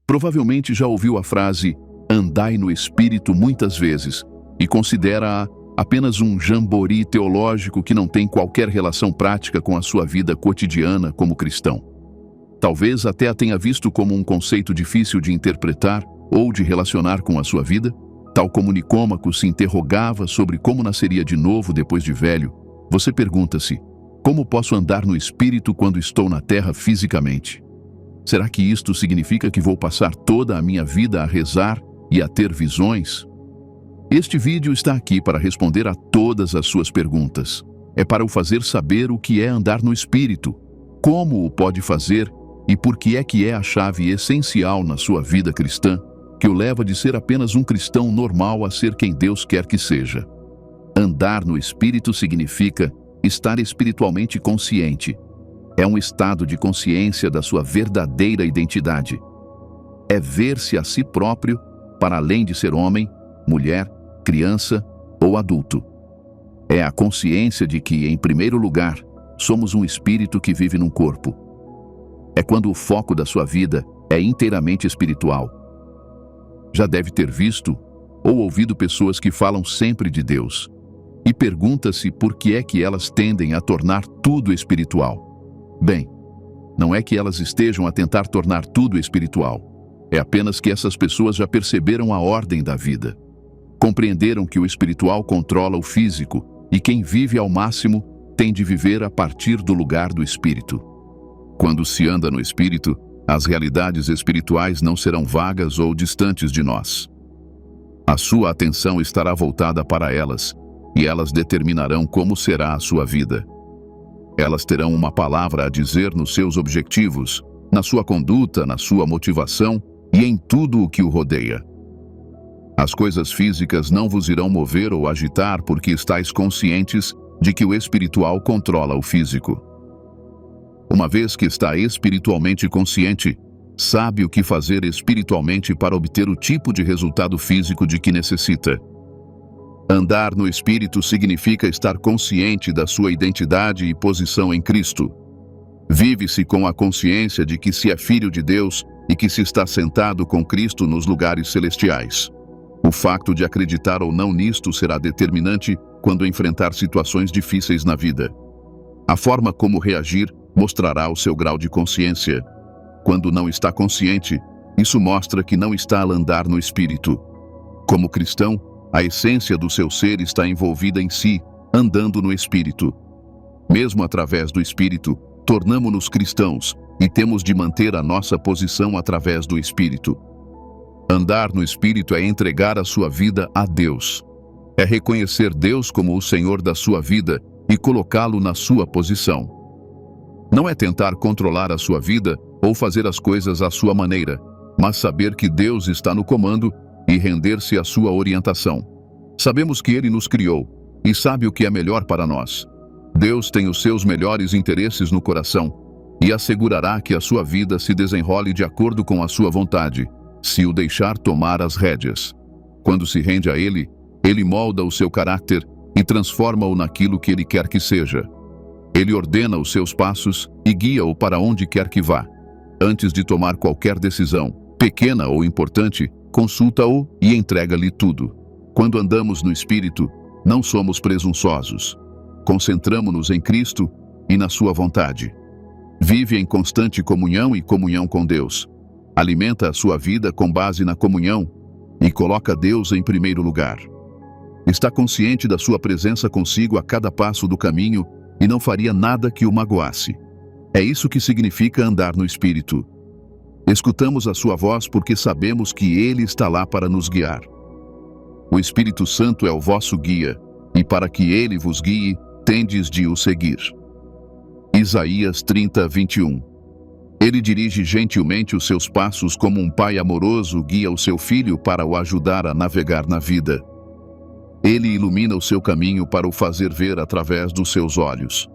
Provavelmente já ouviu a frase "andai no Espírito" muitas vezes e considera-a apenas um jamboree teológico que não tem qualquer relação prática com a sua vida cotidiana como cristão. Talvez até a tenha visto como um conceito difícil de interpretar ou de relacionar com a sua vida, tal como Nicômaco se interrogava sobre como nasceria de novo depois de velho. Você pergunta-se: como posso andar no Espírito quando estou na terra fisicamente? Será que isto significa que vou passar toda a minha vida a rezar e a ter visões? Este vídeo está aqui para responder a todas as suas perguntas. É para o fazer saber o que é andar no Espírito, como o pode fazer e por que é a chave essencial na sua vida cristã, que o leva de ser apenas um cristão normal a ser quem Deus quer que seja. Andar no Espírito significa estar espiritualmente consciente. É um estado de consciência da sua verdadeira identidade. É ver-se a si próprio para além de ser homem, mulher, criança ou adulto. É a consciência de que, em primeiro lugar, somos um espírito que vive num corpo. É quando o foco da sua vida é inteiramente espiritual. Já deve ter visto ou ouvido pessoas que falam sempre de Deus e pergunta-se por que é que elas tendem a tornar tudo espiritual. Bem, não é que elas estejam a tentar tornar tudo espiritual. É apenas que essas pessoas já perceberam a ordem da vida. Compreenderam que o espiritual controla o físico e quem vive ao máximo tem de viver a partir do lugar do espírito. Quando se anda no Espírito, as realidades espirituais não serão vagas ou distantes de nós. A sua atenção estará voltada para elas, e elas determinarão como será a sua vida. Elas terão uma palavra a dizer nos seus objetivos, na sua conduta, na sua motivação e em tudo o que o rodeia. As coisas físicas não vos irão mover ou agitar porque estáis conscientes de que o espiritual controla o físico. Uma vez que está espiritualmente consciente, sabe o que fazer espiritualmente para obter o tipo de resultado físico de que necessita. Andar no Espírito significa estar consciente da sua identidade e posição em Cristo. Vive-se com a consciência de que se é filho de Deus e que se está sentado com Cristo nos lugares celestiais. O facto de acreditar ou não nisto será determinante quando enfrentar situações difíceis na vida. A forma como reagir mostrará o seu grau de consciência. Quando não está consciente, isso mostra que não está a andar no Espírito. Como cristão, a essência do seu ser está envolvida em si, andando no Espírito. Mesmo através do Espírito, tornamo-nos cristãos e temos de manter a nossa posição através do Espírito. Andar no Espírito é entregar a sua vida a Deus. É reconhecer Deus como o Senhor da sua vida e colocá-lo na sua posição. Não é tentar controlar a sua vida ou fazer as coisas à sua maneira, mas saber que Deus está no comando e render-se à sua orientação. Sabemos que Ele nos criou e sabe o que é melhor para nós. Deus tem os seus melhores interesses no coração e assegurará que a sua vida se desenrole de acordo com a sua vontade, se o deixar tomar as rédeas. Quando se rende a Ele, Ele molda o seu caráter e transforma-o naquilo que Ele quer que seja. Ele ordena os seus passos e guia-o para onde quer que vá. Antes de tomar qualquer decisão, pequena ou importante, consulta-o e entrega-lhe tudo. Quando andamos no Espírito, não somos presunçosos. Concentramo-nos em Cristo e na sua vontade. Vive em constante comunhão e comunhão com Deus. Alimenta a sua vida com base na comunhão e coloca Deus em primeiro lugar. Está consciente da sua presença consigo a cada passo do caminho e não faria nada que o magoasse. É isso que significa andar no Espírito. Escutamos a sua voz porque sabemos que Ele está lá para nos guiar. O Espírito Santo é o vosso guia, e para que Ele vos guie, tendes de o seguir. Isaías 30, 21. Ele dirige gentilmente os seus passos como um pai amoroso guia o seu filho para o ajudar a navegar na vida. Ele ilumina o seu caminho para o fazer ver através dos seus olhos.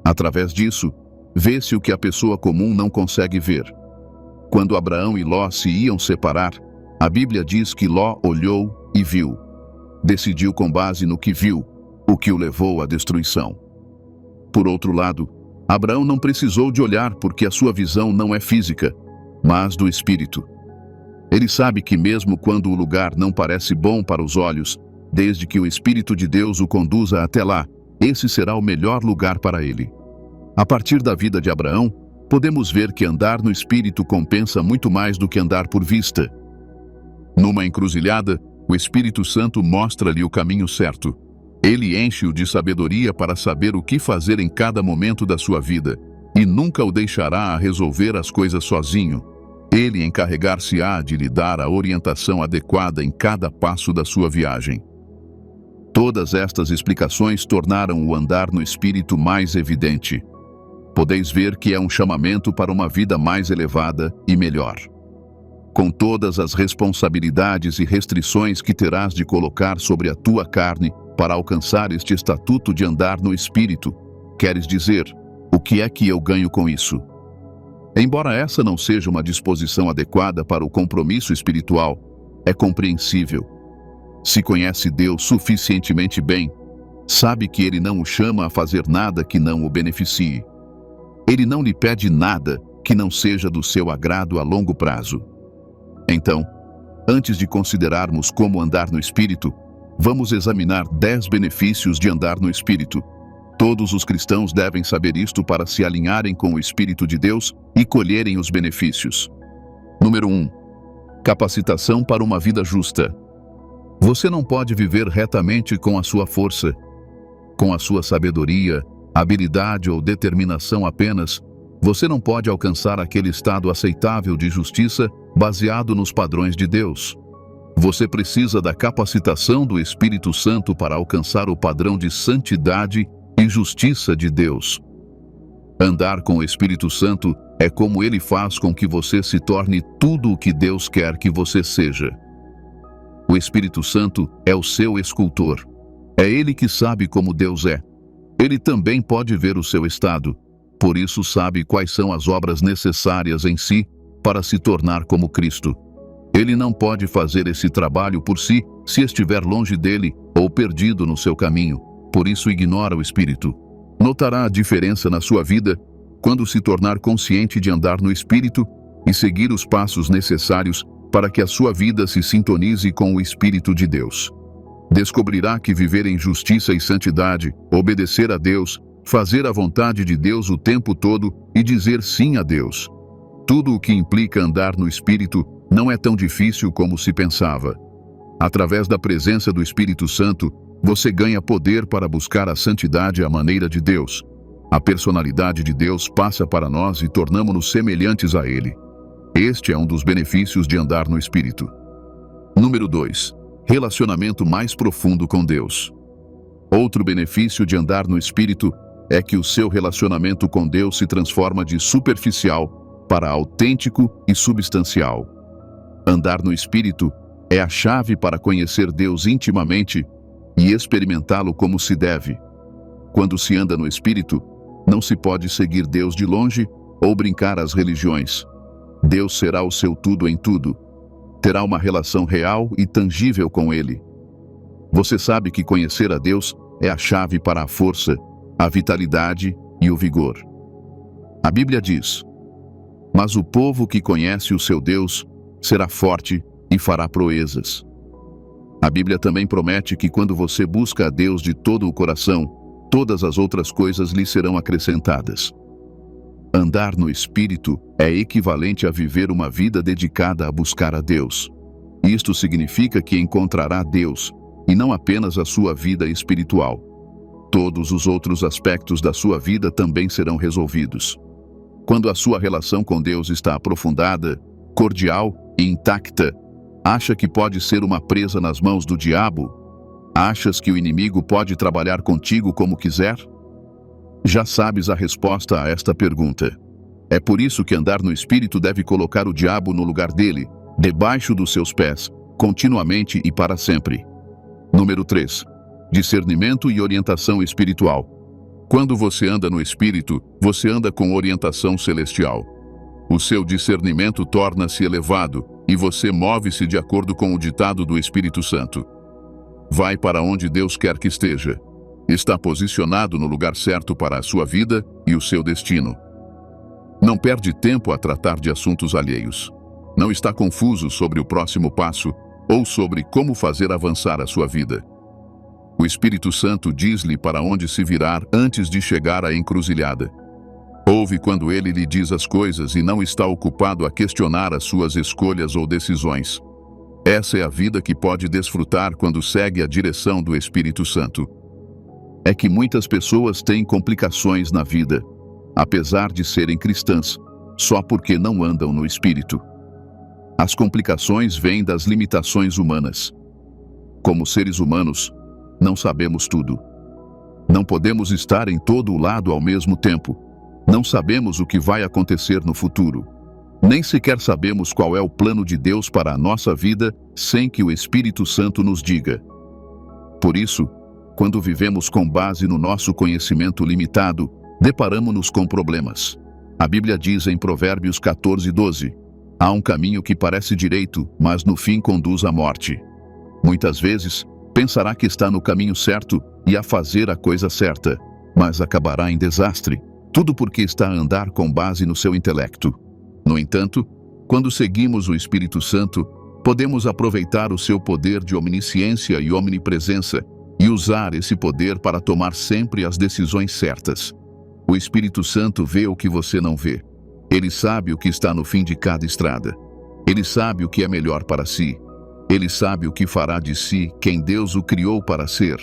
Através disso, vê-se o que a pessoa comum não consegue ver. Quando Abraão e Ló se iam separar, a Bíblia diz que Ló olhou e viu. Decidiu com base no que viu, o que o levou à destruição. Por outro lado, Abraão não precisou de olhar porque a sua visão não é física. mas do Espírito. Ele sabe que mesmo quando o lugar não parece bom para os olhos, desde que o Espírito de Deus o conduza até lá, esse será o melhor lugar para ele. A partir da vida de Abraão, podemos ver que andar no Espírito compensa muito mais do que andar por vista. Numa encruzilhada, o Espírito Santo mostra-lhe o caminho certo. Ele enche-o de sabedoria para saber o que fazer em cada momento da sua vida, e nunca o deixará a resolver as coisas sozinho. Ele encarregar-se-á de lhe dar a orientação adequada em cada passo da sua viagem. Todas estas explicações tornaram o andar no Espírito mais evidente. Podeis ver que é um chamamento para uma vida mais elevada e melhor. Com todas as responsabilidades e restrições que terás de colocar sobre a tua carne para alcançar este estatuto de andar no Espírito, queres dizer, o que é que eu ganho com isso? Embora essa não seja uma disposição adequada para o compromisso espiritual, é compreensível. Se conhece Deus suficientemente bem, sabe que Ele não o chama a fazer nada que não o beneficie. Ele não lhe pede nada que não seja do seu agrado a longo prazo. Então, antes de considerarmos como andar no Espírito, vamos examinar 10 benefícios de andar no Espírito. Todos os cristãos devem saber isto para se alinharem com o Espírito de Deus e colherem os benefícios. Número 1. Capacitação para uma vida justa. Você não pode viver retamente com a sua força, com a sua sabedoria, habilidade ou determinação apenas. Você não pode alcançar aquele estado aceitável de justiça baseado nos padrões de Deus. Você precisa da capacitação do Espírito Santo para alcançar o padrão de santidade e justiça de Deus. Andar com o Espírito Santo é como ele faz com que você se torne tudo o que Deus quer que você seja. O Espírito Santo é o seu escultor. É ele que sabe como Deus é. Ele também pode ver o seu estado. Por isso sabe quais são as obras necessárias em si para se tornar como Cristo. Ele não pode fazer esse trabalho por si se estiver longe dele ou perdido no seu caminho. Por isso ignora o Espírito. Notará a diferença na sua vida quando se tornar consciente de andar no Espírito e seguir os passos necessários para que a sua vida se sintonize com o Espírito de Deus. Descobrirá que viver em justiça e santidade, obedecer a Deus, fazer a vontade de Deus o tempo todo e dizer sim a Deus. Tudo o que implica andar no Espírito não é tão difícil como se pensava. Através da presença do Espírito Santo, você ganha poder para buscar a santidade à maneira de Deus. A personalidade de Deus passa para nós e tornamo-nos semelhantes a Ele. Este é um dos benefícios de andar no Espírito. Número 2. Relacionamento mais profundo com Deus. Outro benefício de andar no Espírito é que o seu relacionamento com Deus se transforma de superficial para autêntico e substancial. Andar no Espírito é a chave para conhecer Deus intimamente e experimentá-lo como se deve. Quando se anda no Espírito, não se pode seguir Deus de longe ou brincar às religiões. Deus será o seu tudo em tudo. Terá uma relação real e tangível com Ele. Você sabe que conhecer a Deus é a chave para a força, a vitalidade e o vigor. A Bíblia diz: mas o povo que conhece o seu Deus será forte e fará proezas. A Bíblia também promete que quando você busca a Deus de todo o coração, todas as outras coisas lhe serão acrescentadas. Andar no Espírito é equivalente a viver uma vida dedicada a buscar a Deus. Isto significa que encontrará Deus, e não apenas a sua vida espiritual. Todos os outros aspectos da sua vida também serão resolvidos. Quando a sua relação com Deus está aprofundada, cordial e intacta, acha que pode ser uma presa nas mãos do diabo? Achas que o inimigo pode trabalhar contigo como quiser? Já sabes a resposta a esta pergunta. É por isso que andar no Espírito deve colocar o diabo no lugar dele, debaixo dos seus pés, continuamente e para sempre. Número 3. Discernimento e orientação espiritual. Quando você anda no Espírito, você anda com orientação celestial. O seu discernimento torna-se elevado e você move-se de acordo com o ditado do Espírito Santo. Vai para onde Deus quer que esteja. Está posicionado no lugar certo para a sua vida e o seu destino. Não perde tempo a tratar de assuntos alheios. Não está confuso sobre o próximo passo ou sobre como fazer avançar a sua vida. O Espírito Santo diz-lhe para onde se virar antes de chegar à encruzilhada. Ouve quando ele lhe diz as coisas e não está ocupado a questionar as suas escolhas ou decisões. Essa é a vida que pode desfrutar quando segue a direção do Espírito Santo. É que muitas pessoas têm complicações na vida, apesar de serem cristãs, só porque não andam no Espírito. As complicações vêm das limitações humanas. Como seres humanos, não sabemos tudo. Não podemos estar em todo o lado ao mesmo tempo. Não sabemos o que vai acontecer no futuro. Nem sequer sabemos qual é o plano de Deus para a nossa vida sem que o Espírito Santo nos diga. Por isso, quando vivemos com base no nosso conhecimento limitado, deparamos-nos com problemas. A Bíblia diz em Provérbios 14:12, há um caminho que parece direito, mas no fim conduz à morte. Muitas vezes, pensará que está no caminho certo e a fazer a coisa certa, mas acabará em desastre, tudo porque está a andar com base no seu intelecto. No entanto, quando seguimos o Espírito Santo, podemos aproveitar o seu poder de onisciência e omnipresença e usar esse poder para tomar sempre as decisões certas. O Espírito Santo vê o que você não vê. Ele sabe o que está no fim de cada estrada. Ele sabe o que é melhor para si. Ele sabe o que fará de si quem Deus o criou para ser.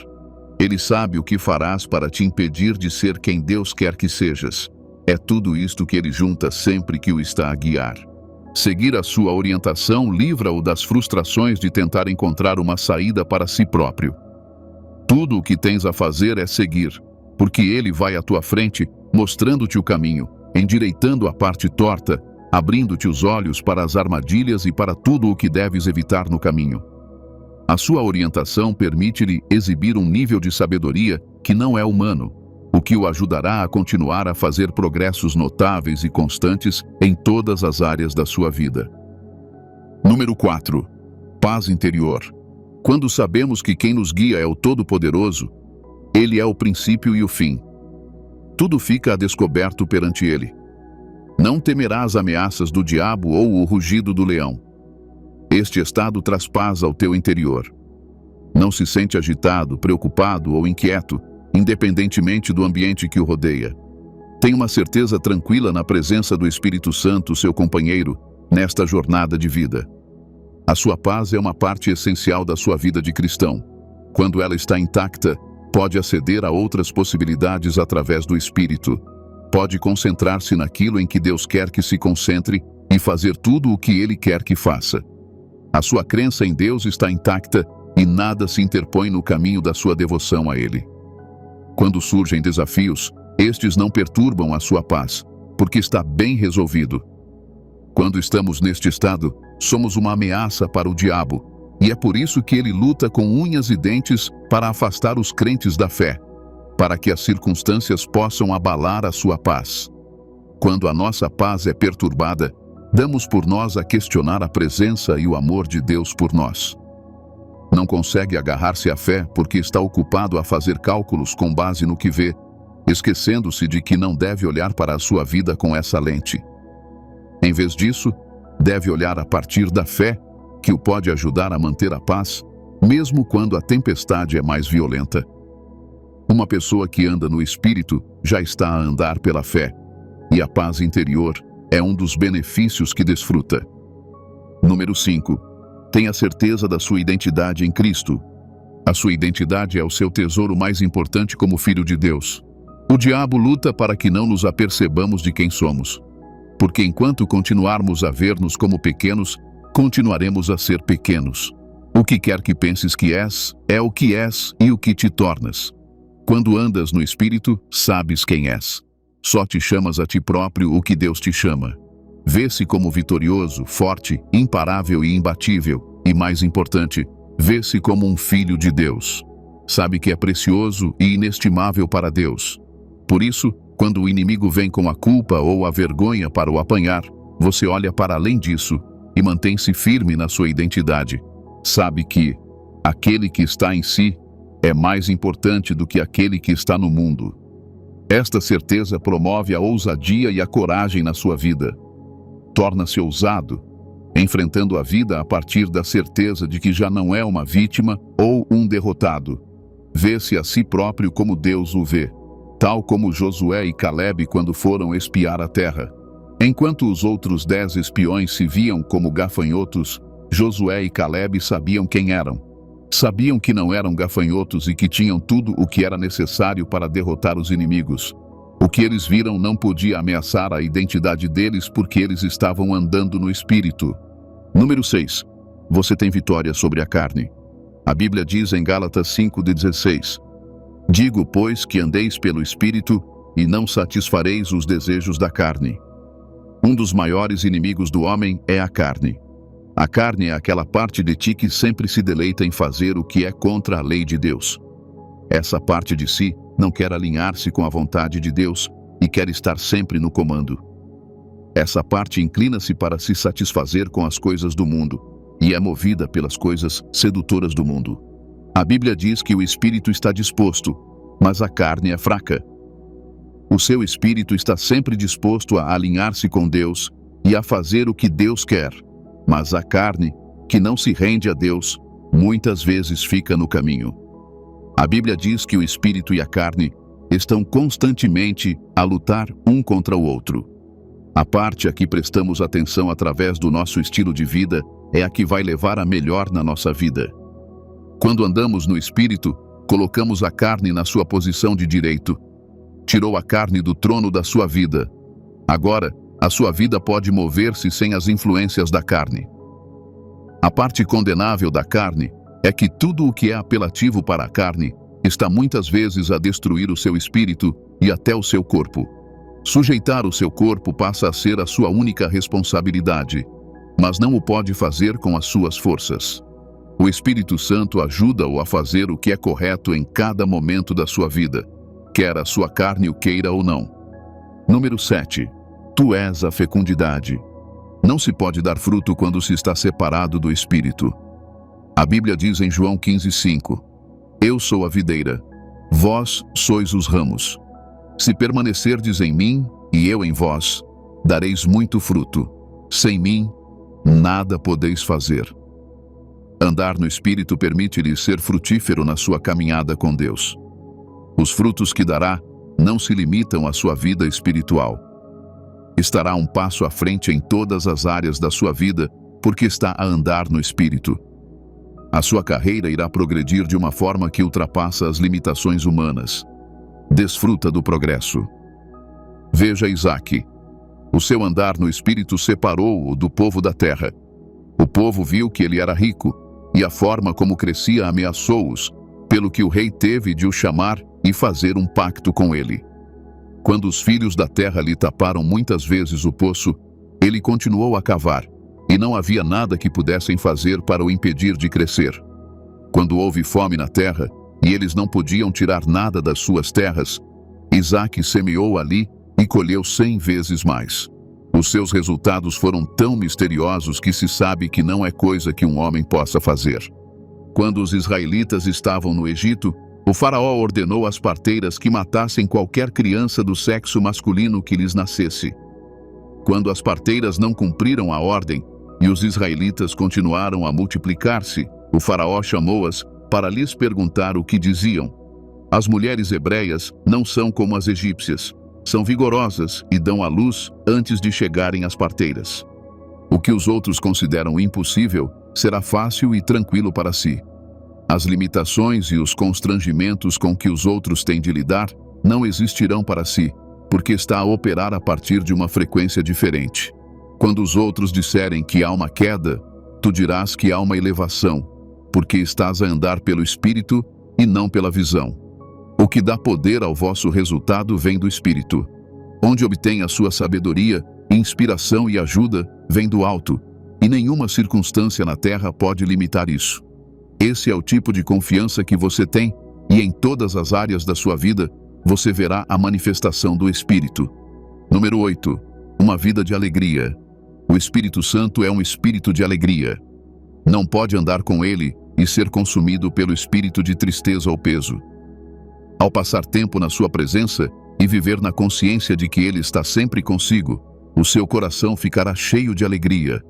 Ele sabe o que farás para te impedir de ser quem Deus quer que sejas. É tudo isto que ele junta sempre que o está a guiar. Seguir a sua orientação livra-o das frustrações de tentar encontrar uma saída para si próprio. Tudo o que tens a fazer é seguir, porque ele vai à tua frente, mostrando-te o caminho, endireitando a parte torta, abrindo-te os olhos para as armadilhas e para tudo o que deves evitar no caminho. A sua orientação permite-lhe exibir um nível de sabedoria que não é humano, o que o ajudará a continuar a fazer progressos notáveis e constantes em todas as áreas da sua vida. Número 4. Paz interior. Quando sabemos que quem nos guia é o Todo-Poderoso, ele é o princípio e o fim. Tudo fica a descoberto perante ele. Não temerás ameaças do diabo ou o rugido do leão. Este estado traz paz ao teu interior. Não se sente agitado, preocupado ou inquieto, independentemente do ambiente que o rodeia. Tem uma certeza tranquila na presença do Espírito Santo, seu companheiro, nesta jornada de vida. A sua paz é uma parte essencial da sua vida de cristão. Quando ela está intacta, pode aceder a outras possibilidades através do Espírito. Pode concentrar-se naquilo em que Deus quer que se concentre e fazer tudo o que Ele quer que faça. A sua crença em Deus está intacta e nada se interpõe no caminho da sua devoção a Ele. Quando surgem desafios, estes não perturbam a sua paz, porque está bem resolvido. Quando estamos neste estado, somos uma ameaça para o diabo, e é por isso que ele luta com unhas e dentes para afastar os crentes da fé, para que as circunstâncias possam abalar a sua paz. Quando a nossa paz é perturbada, damos por nós a questionar a presença e o amor de Deus por nós. Não consegue agarrar-se à fé porque está ocupado a fazer cálculos com base no que vê, esquecendo-se de que não deve olhar para a sua vida com essa lente. Em vez disso, deve olhar a partir da fé, que o pode ajudar a manter a paz, mesmo quando a tempestade é mais violenta. Uma pessoa que anda no Espírito já está a andar pela fé, e a paz interior é um dos benefícios que desfruta. Número 5. Tenha certeza da sua identidade em Cristo. A sua identidade é o seu tesouro mais importante como filho de Deus. O diabo luta para que não nos apercebamos de quem somos. Porque enquanto continuarmos a ver-nos como pequenos, continuaremos a ser pequenos. O que quer que penses que és, é o que és e o que te tornas. Quando andas no Espírito, sabes quem és. Só te chamas a ti próprio o que Deus te chama. Vê-se como vitorioso, forte, imparável e imbatível, e mais importante, vê-se como um filho de Deus. Sabe que é precioso e inestimável para Deus. Por isso, quando o inimigo vem com a culpa ou a vergonha para o apanhar, você olha para além disso e mantém-se firme na sua identidade. Sabe que aquele que está em si é mais importante do que aquele que está no mundo. Esta certeza promove a ousadia e a coragem na sua vida. Torna-se ousado, enfrentando a vida a partir da certeza de que já não é uma vítima ou um derrotado. Vê-se a si próprio como Deus o vê, tal como Josué e Caleb quando foram espiar a terra. Enquanto os outros 10 espiões se viam como gafanhotos, Josué e Caleb sabiam quem eram. Sabiam que não eram gafanhotos e que tinham tudo o que era necessário para derrotar os inimigos. O que eles viram não podia ameaçar a identidade deles porque eles estavam andando no Espírito. Número 6. Você tem vitória sobre a carne. A Bíblia diz em Gálatas 5:16: Digo, pois, que andeis pelo Espírito e não satisfareis os desejos da carne. Um dos maiores inimigos do homem é a carne. A carne é aquela parte de ti que sempre se deleita em fazer o que é contra a lei de Deus. Essa parte de si não quer alinhar-se com a vontade de Deus e quer estar sempre no comando. Essa parte inclina-se para se satisfazer com as coisas do mundo e é movida pelas coisas sedutoras do mundo. A Bíblia diz que o espírito está disposto, mas a carne é fraca. O seu espírito está sempre disposto a alinhar-se com Deus e a fazer o que Deus quer, mas a carne, que não se rende a Deus, muitas vezes fica no caminho. A Bíblia diz que o espírito e a carne estão constantemente a lutar um contra o outro. A parte a que prestamos atenção através do nosso estilo de vida é a que vai levar a melhor na nossa vida. Quando andamos no espírito, colocamos a carne na sua posição de direito. Tirou a carne do trono da sua vida. Agora, a sua vida pode mover-se sem as influências da carne. A parte condenável da carne é que tudo o que é apelativo para a carne está muitas vezes a destruir o seu espírito e até o seu corpo. Sujeitar o seu corpo passa a ser a sua única responsabilidade, mas não o pode fazer com as suas forças. O Espírito Santo ajuda-o a fazer o que é correto em cada momento da sua vida, quer a sua carne o queira ou não. Número 7. Tu és a fecundidade. Não se pode dar fruto quando se está separado do Espírito. A Bíblia diz em João 15:5: Eu sou a videira, vós sois os ramos. Se permanecerdes em mim e eu em vós, dareis muito fruto. Sem mim, nada podeis fazer. Andar no Espírito permite-lhe ser frutífero na sua caminhada com Deus. Os frutos que dará não se limitam à sua vida espiritual. Estará um passo à frente em todas as áreas da sua vida, porque está a andar no Espírito. A sua carreira irá progredir de uma forma que ultrapassa as limitações humanas. Desfruta do progresso. Veja Isaque. O seu andar no Espírito separou-o do povo da terra. O povo viu que ele era rico, e a forma como crescia ameaçou-os, pelo que o rei teve de o chamar e fazer um pacto com ele. Quando os filhos da terra lhe taparam muitas vezes o poço, ele continuou a cavar, e não havia nada que pudessem fazer para o impedir de crescer. Quando houve fome na terra, e eles não podiam tirar nada das suas terras, Isaque semeou ali e colheu 100 vezes mais. Os seus resultados foram tão misteriosos que se sabe que não é coisa que um homem possa fazer. Quando os israelitas estavam no Egito, o faraó ordenou às parteiras que matassem qualquer criança do sexo masculino que lhes nascesse. Quando as parteiras não cumpriram a ordem e os israelitas continuaram a multiplicar-se, o faraó chamou-as para lhes perguntar o que diziam. As mulheres hebreias não são como as egípcias, são vigorosas e dão à luz antes de chegarem às parteiras. O que os outros consideram impossível será fácil e tranquilo para si. As limitações e os constrangimentos com que os outros têm de lidar não existirão para si, porque está a operar a partir de uma frequência diferente. Quando os outros disserem que há uma queda, tu dirás que há uma elevação, porque estás a andar pelo Espírito e não pela visão. O que dá poder ao vosso resultado vem do Espírito. Onde obtém a sua sabedoria, inspiração e ajuda, vem do alto, e nenhuma circunstância na terra pode limitar isso. Esse é o tipo de confiança que você tem, e em todas as áreas da sua vida, você verá a manifestação do Espírito. Número 8. Uma vida de alegria. O Espírito Santo é um espírito de alegria. Não pode andar com ele e ser consumido pelo espírito de tristeza ou peso. Ao passar tempo na sua presença, e viver na consciência de que Ele está sempre consigo, o seu coração ficará cheio de alegria.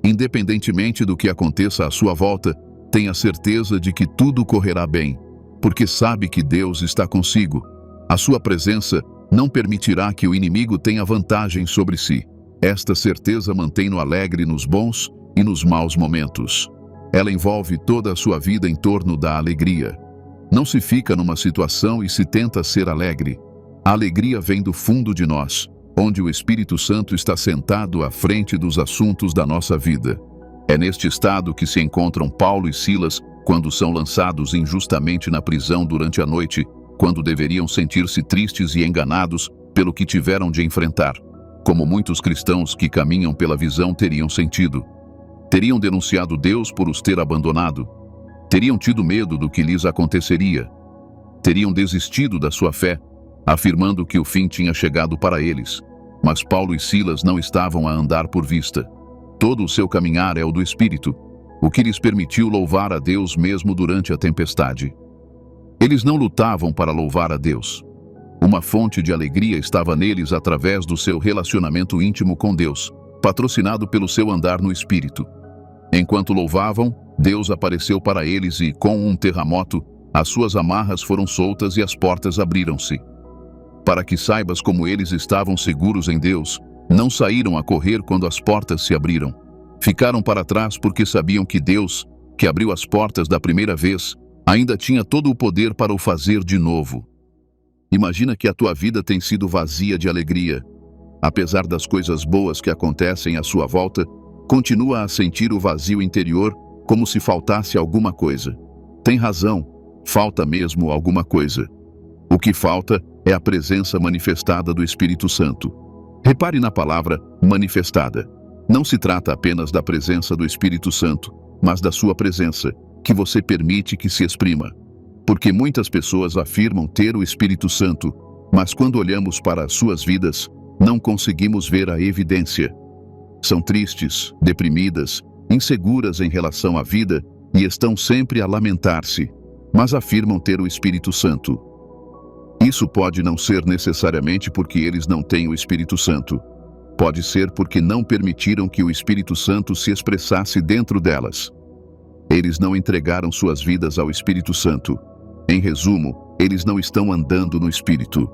Independentemente do que aconteça à sua volta, tenha certeza de que tudo correrá bem, porque sabe que Deus está consigo. A sua presença não permitirá que o inimigo tenha vantagem sobre si. Esta certeza mantém-no alegre nos bons e nos maus momentos. Ela envolve toda a sua vida em torno da alegria. Não se fica numa situação e se tenta ser alegre. A alegria vem do fundo de nós, onde o Espírito Santo está sentado à frente dos assuntos da nossa vida. É neste estado que se encontram Paulo e Silas quando são lançados injustamente na prisão durante a noite, quando deveriam sentir-se tristes e enganados pelo que tiveram de enfrentar, como muitos cristãos que caminham pela visão teriam sentido. Teriam denunciado Deus por os ter abandonado. Teriam tido medo do que lhes aconteceria. Teriam desistido da sua fé, afirmando que o fim tinha chegado para eles. Mas Paulo e Silas não estavam a andar por vista. Todo o seu caminhar é o do Espírito, o que lhes permitiu louvar a Deus mesmo durante a tempestade. Eles não lutavam para louvar a Deus. Uma fonte de alegria estava neles através do seu relacionamento íntimo com Deus, patrocinado pelo seu andar no Espírito. Enquanto louvavam, Deus apareceu para eles e, com um terremoto, as suas amarras foram soltas e as portas abriram-se. Para que saibas como eles estavam seguros em Deus, não saíram a correr quando as portas se abriram. Ficaram para trás porque sabiam que Deus, que abriu as portas da primeira vez, ainda tinha todo o poder para o fazer de novo. Imagina que a tua vida tem sido vazia de alegria. Apesar das coisas boas que acontecem à sua volta, continua a sentir o vazio interior como se faltasse alguma coisa. Tem razão, falta mesmo alguma coisa. O que falta é a presença manifestada do Espírito Santo. Repare na palavra manifestada. Não se trata apenas da presença do Espírito Santo, mas da sua presença, que você permite que se exprima. Porque muitas pessoas afirmam ter o Espírito Santo, mas quando olhamos para as suas vidas, não conseguimos ver a evidência. São tristes, deprimidas, inseguras em relação à vida e estão sempre a lamentar-se, mas afirmam ter o Espírito Santo. Isso pode não ser necessariamente porque eles não têm o Espírito Santo. Pode ser porque não permitiram que o Espírito Santo se expressasse dentro delas. Eles não entregaram suas vidas ao Espírito Santo. Em resumo, eles não estão andando no Espírito.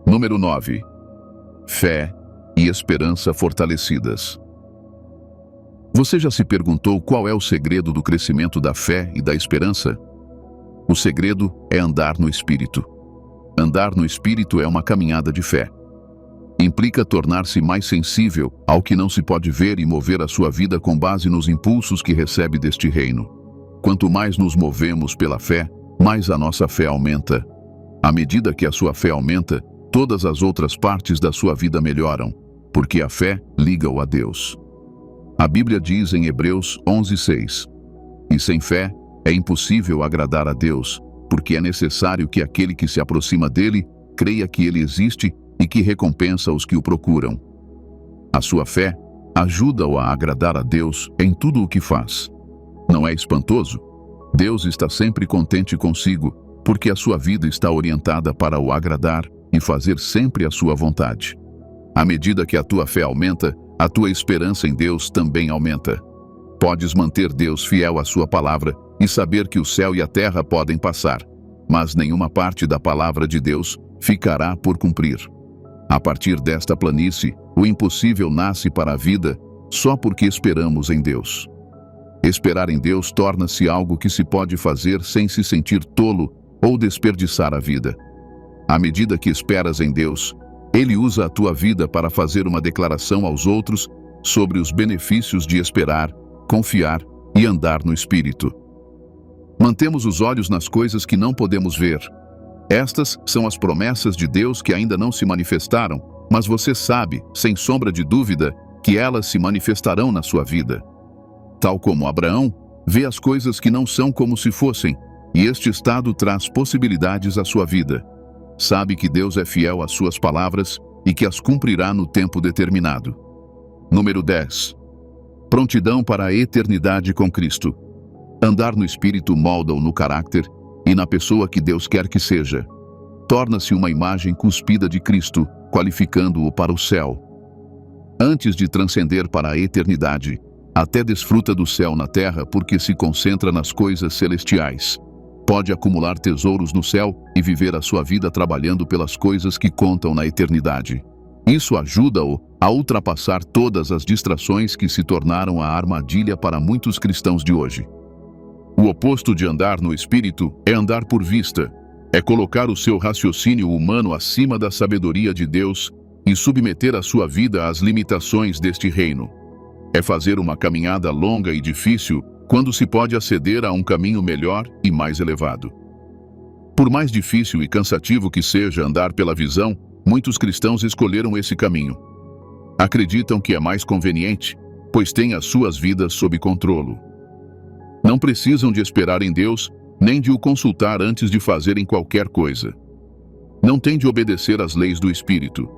Número 9. Fé e esperança fortalecidas. Você já se perguntou qual é o segredo do crescimento da fé e da esperança? O segredo é andar no Espírito. Andar no Espírito é uma caminhada de fé. Implica tornar-se mais sensível ao que não se pode ver e mover a sua vida com base nos impulsos que recebe deste reino. Quanto mais nos movemos pela fé, mais a nossa fé aumenta. À medida que a sua fé aumenta, todas as outras partes da sua vida melhoram, porque a fé liga-o a Deus. A Bíblia diz em Hebreus 11:6: E sem fé é impossível agradar a Deus, porque é necessário que aquele que se aproxima dele creia que ele existe e que recompensa os que o procuram. A sua fé ajuda-o a agradar a Deus em tudo o que faz. Não é espantoso? Deus está sempre contente consigo, porque a sua vida está orientada para o agradar e fazer sempre a sua vontade. À medida que a tua fé aumenta, a tua esperança em Deus também aumenta. Podes manter Deus fiel à sua palavra e saber que o céu e a terra podem passar, mas nenhuma parte da palavra de Deus ficará por cumprir. A partir desta planície, o impossível nasce para a vida só porque esperamos em Deus. Esperar em Deus torna-se algo que se pode fazer sem se sentir tolo ou desperdiçar a vida. À medida que esperas em Deus, Ele usa a tua vida para fazer uma declaração aos outros sobre os benefícios de esperar, confiar e andar no Espírito. Mantemos os olhos nas coisas que não podemos ver. Estas são as promessas de Deus que ainda não se manifestaram, mas você sabe, sem sombra de dúvida, que elas se manifestarão na sua vida. Tal como Abraão, vê as coisas que não são como se fossem, e este estado traz possibilidades à sua vida. Sabe que Deus é fiel às suas palavras e que as cumprirá no tempo determinado. Número 10. Prontidão para a eternidade com Cristo. Andar no Espírito molda-o no caráter e na pessoa que Deus quer que seja. torna-se uma imagem cuspida de Cristo, qualificando-o para o céu. Antes de transcender para a eternidade, até desfruta do céu na terra porque se concentra nas coisas celestiais. Pode acumular tesouros no céu e viver a sua vida trabalhando pelas coisas que contam na eternidade. Isso ajuda-o a ultrapassar todas as distrações que se tornaram a armadilha para muitos cristãos de hoje. O oposto de andar no Espírito é andar por vista. É colocar o seu raciocínio humano acima da sabedoria de Deus e submeter a sua vida às limitações deste reino. É fazer uma caminhada longa e difícil quando se pode aceder a um caminho melhor e mais elevado. Por mais difícil e cansativo que seja andar pela visão, muitos cristãos escolheram esse caminho. Acreditam que é mais conveniente, pois têm as suas vidas sob controle. Não precisam de esperar em Deus, nem de o consultar antes de fazerem qualquer coisa. Não têm de obedecer às leis do Espírito.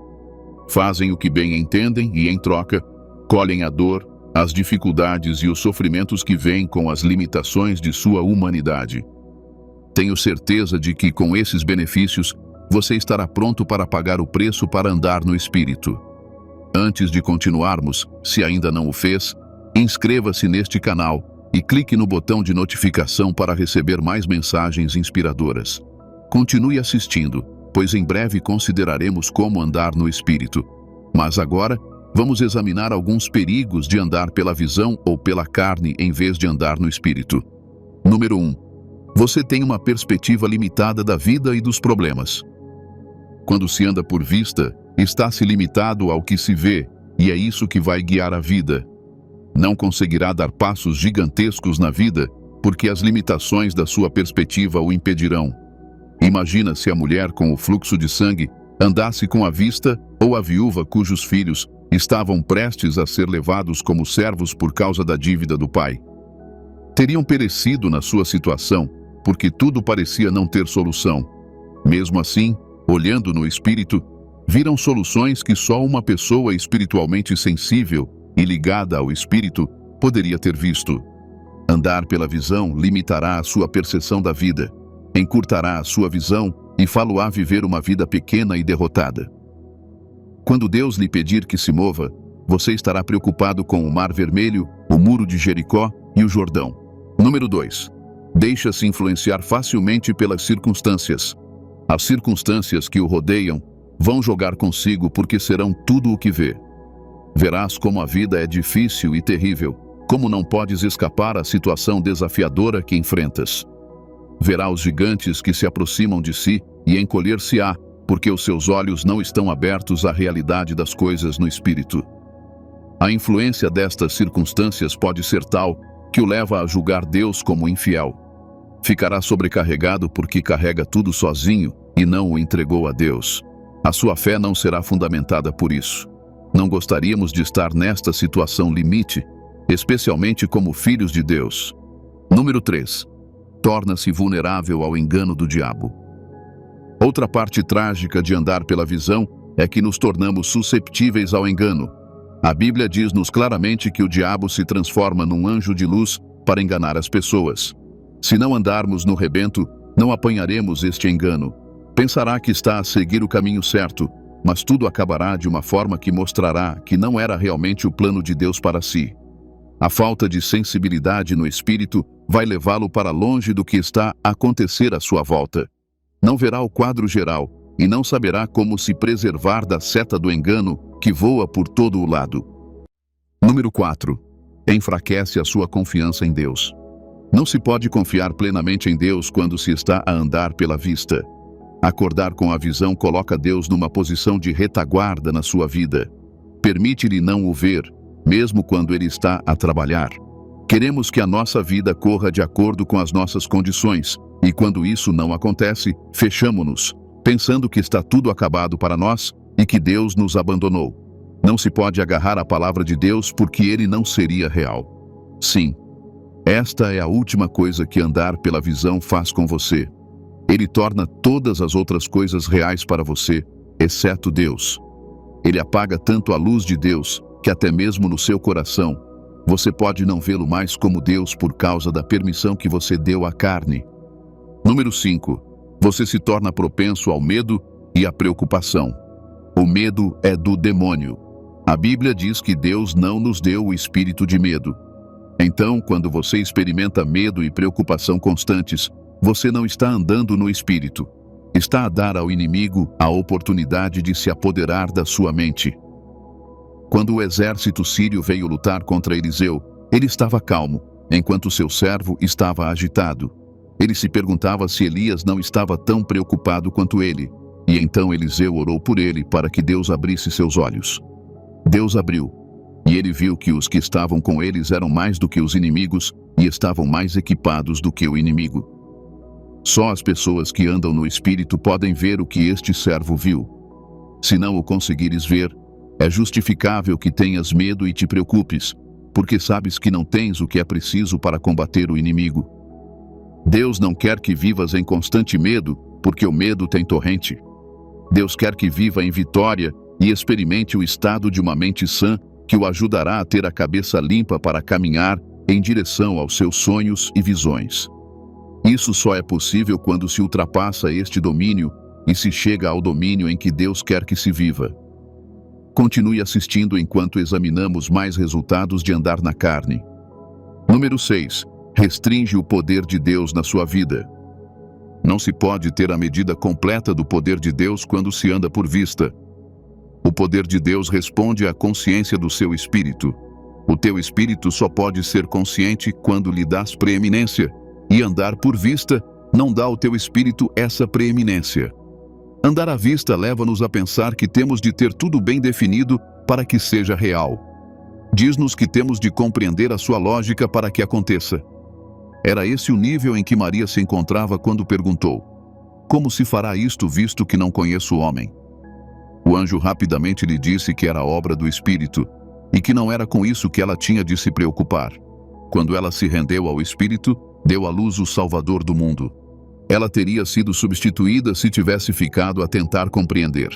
Fazem o que bem entendem e, em troca, colhem a dor, as dificuldades e os sofrimentos que vêm com as limitações de sua humanidade. Tenho certeza de que, com esses benefícios, você estará pronto para pagar o preço para andar no Espírito. Antes de continuarmos, se ainda não o fez, inscreva-se neste canal e clique no botão de notificação para receber mais mensagens inspiradoras. Continue assistindo, pois em breve consideraremos como andar no Espírito. Mas agora, vamos examinar alguns perigos de andar pela visão ou pela carne em vez de andar no Espírito. Número 1. Você tem uma perspectiva limitada da vida e dos problemas. Quando se anda por vista, está-se limitado ao que se vê, e é isso que vai guiar a vida. Não conseguirá dar passos gigantescos na vida, porque as limitações da sua perspectiva o impedirão. Imagina se a mulher com o fluxo de sangue andasse com a vista, ou a viúva cujos filhos estavam prestes a ser levados como servos por causa da dívida do pai. Teriam perecido na sua situação, porque tudo parecia não ter solução. Mesmo assim, olhando no Espírito, viram soluções que só uma pessoa espiritualmente sensível e ligada ao Espírito poderia ter visto. Andar pela visão limitará a sua percepção da vida, encurtará a sua visão e fá-lo-á viver uma vida pequena e derrotada. Quando Deus lhe pedir que se mova, você estará preocupado com o Mar Vermelho, o Muro de Jericó e o Jordão. Número 2. Deixa-se influenciar facilmente pelas circunstâncias. As circunstâncias que o rodeiam vão jogar consigo porque serão tudo o que vê. Verás como a vida é difícil e terrível, como não podes escapar à situação desafiadora que enfrentas. Verá os gigantes que se aproximam de si e encolher-se-á, porque os seus olhos não estão abertos à realidade das coisas no Espírito. A influência destas circunstâncias pode ser tal que o leva a julgar Deus como infiel. Ficará sobrecarregado porque carrega tudo sozinho e não o entregou a Deus. A sua fé não será fundamentada por isso. Não gostaríamos de estar nesta situação limite, especialmente como filhos de Deus. Número 3. Torna-se vulnerável ao engano do diabo. Outra parte trágica de andar pela visão é que nos tornamos susceptíveis ao engano. A Bíblia diz-nos claramente que o diabo se transforma num anjo de luz para enganar as pessoas. Se não andarmos no rebento, não apanharemos este engano. Pensará que está a seguir o caminho certo, mas tudo acabará de uma forma que mostrará que não era realmente o plano de Deus para si. A falta de sensibilidade no espírito vai levá-lo para longe do que está a acontecer à sua volta. Não verá o quadro geral e não saberá como se preservar da seta do engano que voa por todo o lado. Número 4. Enfraquece a sua confiança em Deus. Não se pode confiar plenamente em Deus quando se está a andar pela vista. Acordar com a visão coloca Deus numa posição de retaguarda na sua vida. Permite-lhe não o ver, mesmo quando ele está a trabalhar. Queremos que a nossa vida corra de acordo com as nossas condições, e quando isso não acontece, fechamo-nos, pensando que está tudo acabado para nós e que Deus nos abandonou. Não se pode agarrar à palavra de Deus porque ele não seria real. Sim, esta é a última coisa que andar pela visão faz com você. Ele torna todas as outras coisas reais para você, exceto Deus. Ele apaga tanto a luz de Deus, que até mesmo no seu coração, você pode não vê-lo mais como Deus por causa da permissão que você deu à carne. Número 5. você se torna propenso ao medo e à preocupação. O medo é do demônio. A Bíblia diz que Deus não nos deu o espírito de medo. Então, quando você experimenta medo e preocupação constantes, você não está andando no espírito. Está a dar ao inimigo a oportunidade de se apoderar da sua mente. Quando o exército sírio veio lutar contra Eliseu, ele estava calmo, enquanto seu servo estava agitado. Ele se perguntava se Elias não estava tão preocupado quanto ele. E então Eliseu orou por ele para que Deus abrisse seus olhos. Deus abriu, e ele viu que os que estavam com eles eram mais do que os inimigos e estavam mais equipados do que o inimigo. Só as pessoas que andam no Espírito podem ver o que este servo viu. Se não o conseguires ver, é justificável que tenhas medo e te preocupes, porque sabes que não tens o que é preciso para combater o inimigo. Deus não quer que vivas em constante medo, porque o medo tem torrente. Deus quer que viva em vitória e experimente o estado de uma mente sã que o ajudará a ter a cabeça limpa para caminhar em direção aos seus sonhos e visões. Isso só é possível quando se ultrapassa este domínio e se chega ao domínio em que Deus quer que se viva. Continue assistindo enquanto examinamos mais resultados de andar na carne. Número 6. Restringe o poder de Deus na sua vida. Não se pode ter a medida completa do poder de Deus quando se anda por vista. O poder de Deus responde à consciência do seu espírito. O teu espírito só pode ser consciente quando lhe dás preeminência, e andar por vista não dá ao teu espírito essa preeminência. Andar à vista leva-nos a pensar que temos de ter tudo bem definido para que seja real. Diz-nos que temos de compreender a sua lógica para que aconteça. Era esse o nível em que Maria se encontrava quando perguntou: como se fará isto, visto que não conheço o homem? O anjo rapidamente lhe disse que era obra do Espírito, e que não era com isso que ela tinha de se preocupar. Quando ela se rendeu ao Espírito, deu à luz o Salvador do mundo. Ela teria sido substituída se tivesse ficado a tentar compreender.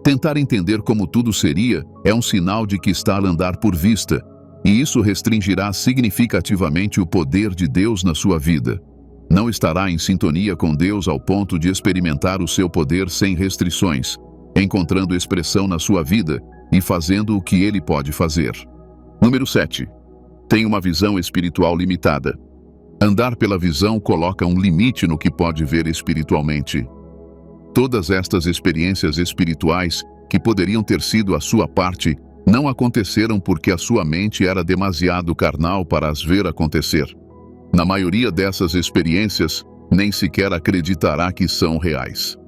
Tentar entender como tudo seria é um sinal de que está a andar por vista, e isso restringirá significativamente o poder de Deus na sua vida. Não estará em sintonia com Deus ao ponto de experimentar o seu poder sem restrições, encontrando expressão na sua vida e fazendo o que ele pode fazer. Número 7. Tem uma visão espiritual limitada. Andar pela visão coloca um limite no que pode ver espiritualmente. Todas estas experiências espirituais, que poderiam ter sido a sua parte, não aconteceram porque a sua mente era demasiado carnal para as ver acontecer. Na maioria dessas experiências, nem sequer acreditará que são reais.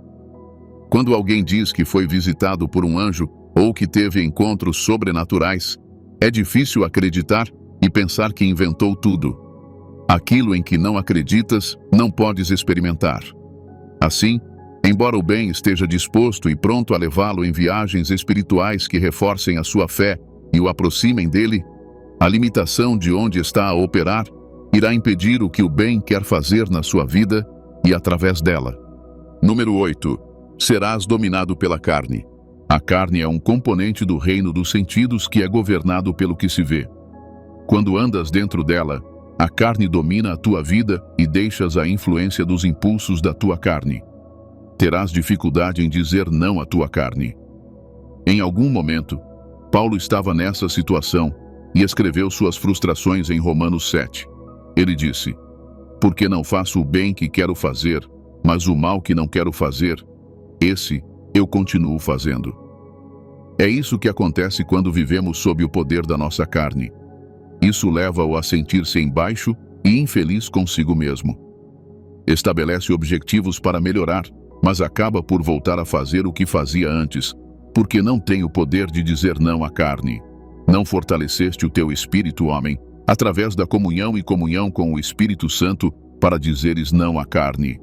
Quando alguém diz que foi visitado por um anjo ou que teve encontros sobrenaturais, é difícil acreditar e pensar que inventou tudo. Aquilo em que não acreditas, não podes experimentar. Assim, embora o bem esteja disposto e pronto a levá-lo em viagens espirituais que reforcem a sua fé e o aproximem dele, a limitação de onde está a operar irá impedir o que o bem quer fazer na sua vida e através dela. Número 8. Serás dominado pela carne. A carne é um componente do reino dos sentidos que é governado pelo que se vê. Quando andas dentro dela, a carne domina a tua vida e deixas a influência dos impulsos da tua carne. Terás dificuldade em dizer não à tua carne. Em algum momento, Paulo estava nessa situação e escreveu suas frustrações em Romanos 7. Ele disse: porque não faço o bem que quero fazer, mas o mal que não quero fazer, esse eu continuo fazendo. É isso que acontece quando vivemos sob o poder da nossa carne. Isso leva-o a sentir-se embaixo e infeliz consigo mesmo. Estabelece objetivos para melhorar, mas acaba por voltar a fazer o que fazia antes, porque não tem o poder de dizer não à carne. Não fortaleceste o teu espírito, homem, através da comunhão e comunhão com o Espírito Santo, para dizeres não à carne.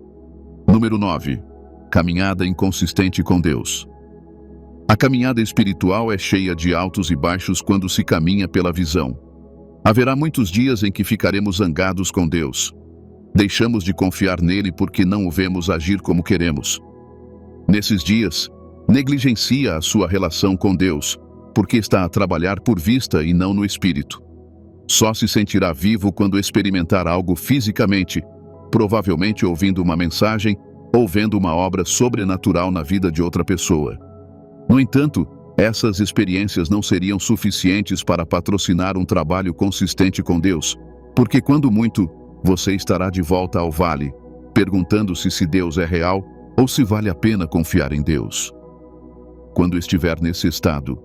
Número 9. Caminhada inconsistente com Deus. A caminhada espiritual é cheia de altos e baixos quando se caminha pela visão. Haverá muitos dias em que ficaremos zangados com Deus. Deixamos de confiar nele porque não o vemos agir como queremos. Nesses dias, negligencia a sua relação com Deus, porque está a trabalhar por vista e não no espírito. Só se sentirá vivo quando experimentar algo fisicamente, provavelmente ouvindo uma mensagem ou vendo uma obra sobrenatural na vida de outra pessoa. No entanto, essas experiências não seriam suficientes para patrocinar um trabalho consistente com Deus, porque quando muito, você estará de volta ao vale, perguntando-se se Deus é real ou se vale a pena confiar em Deus. Quando estiver nesse estado,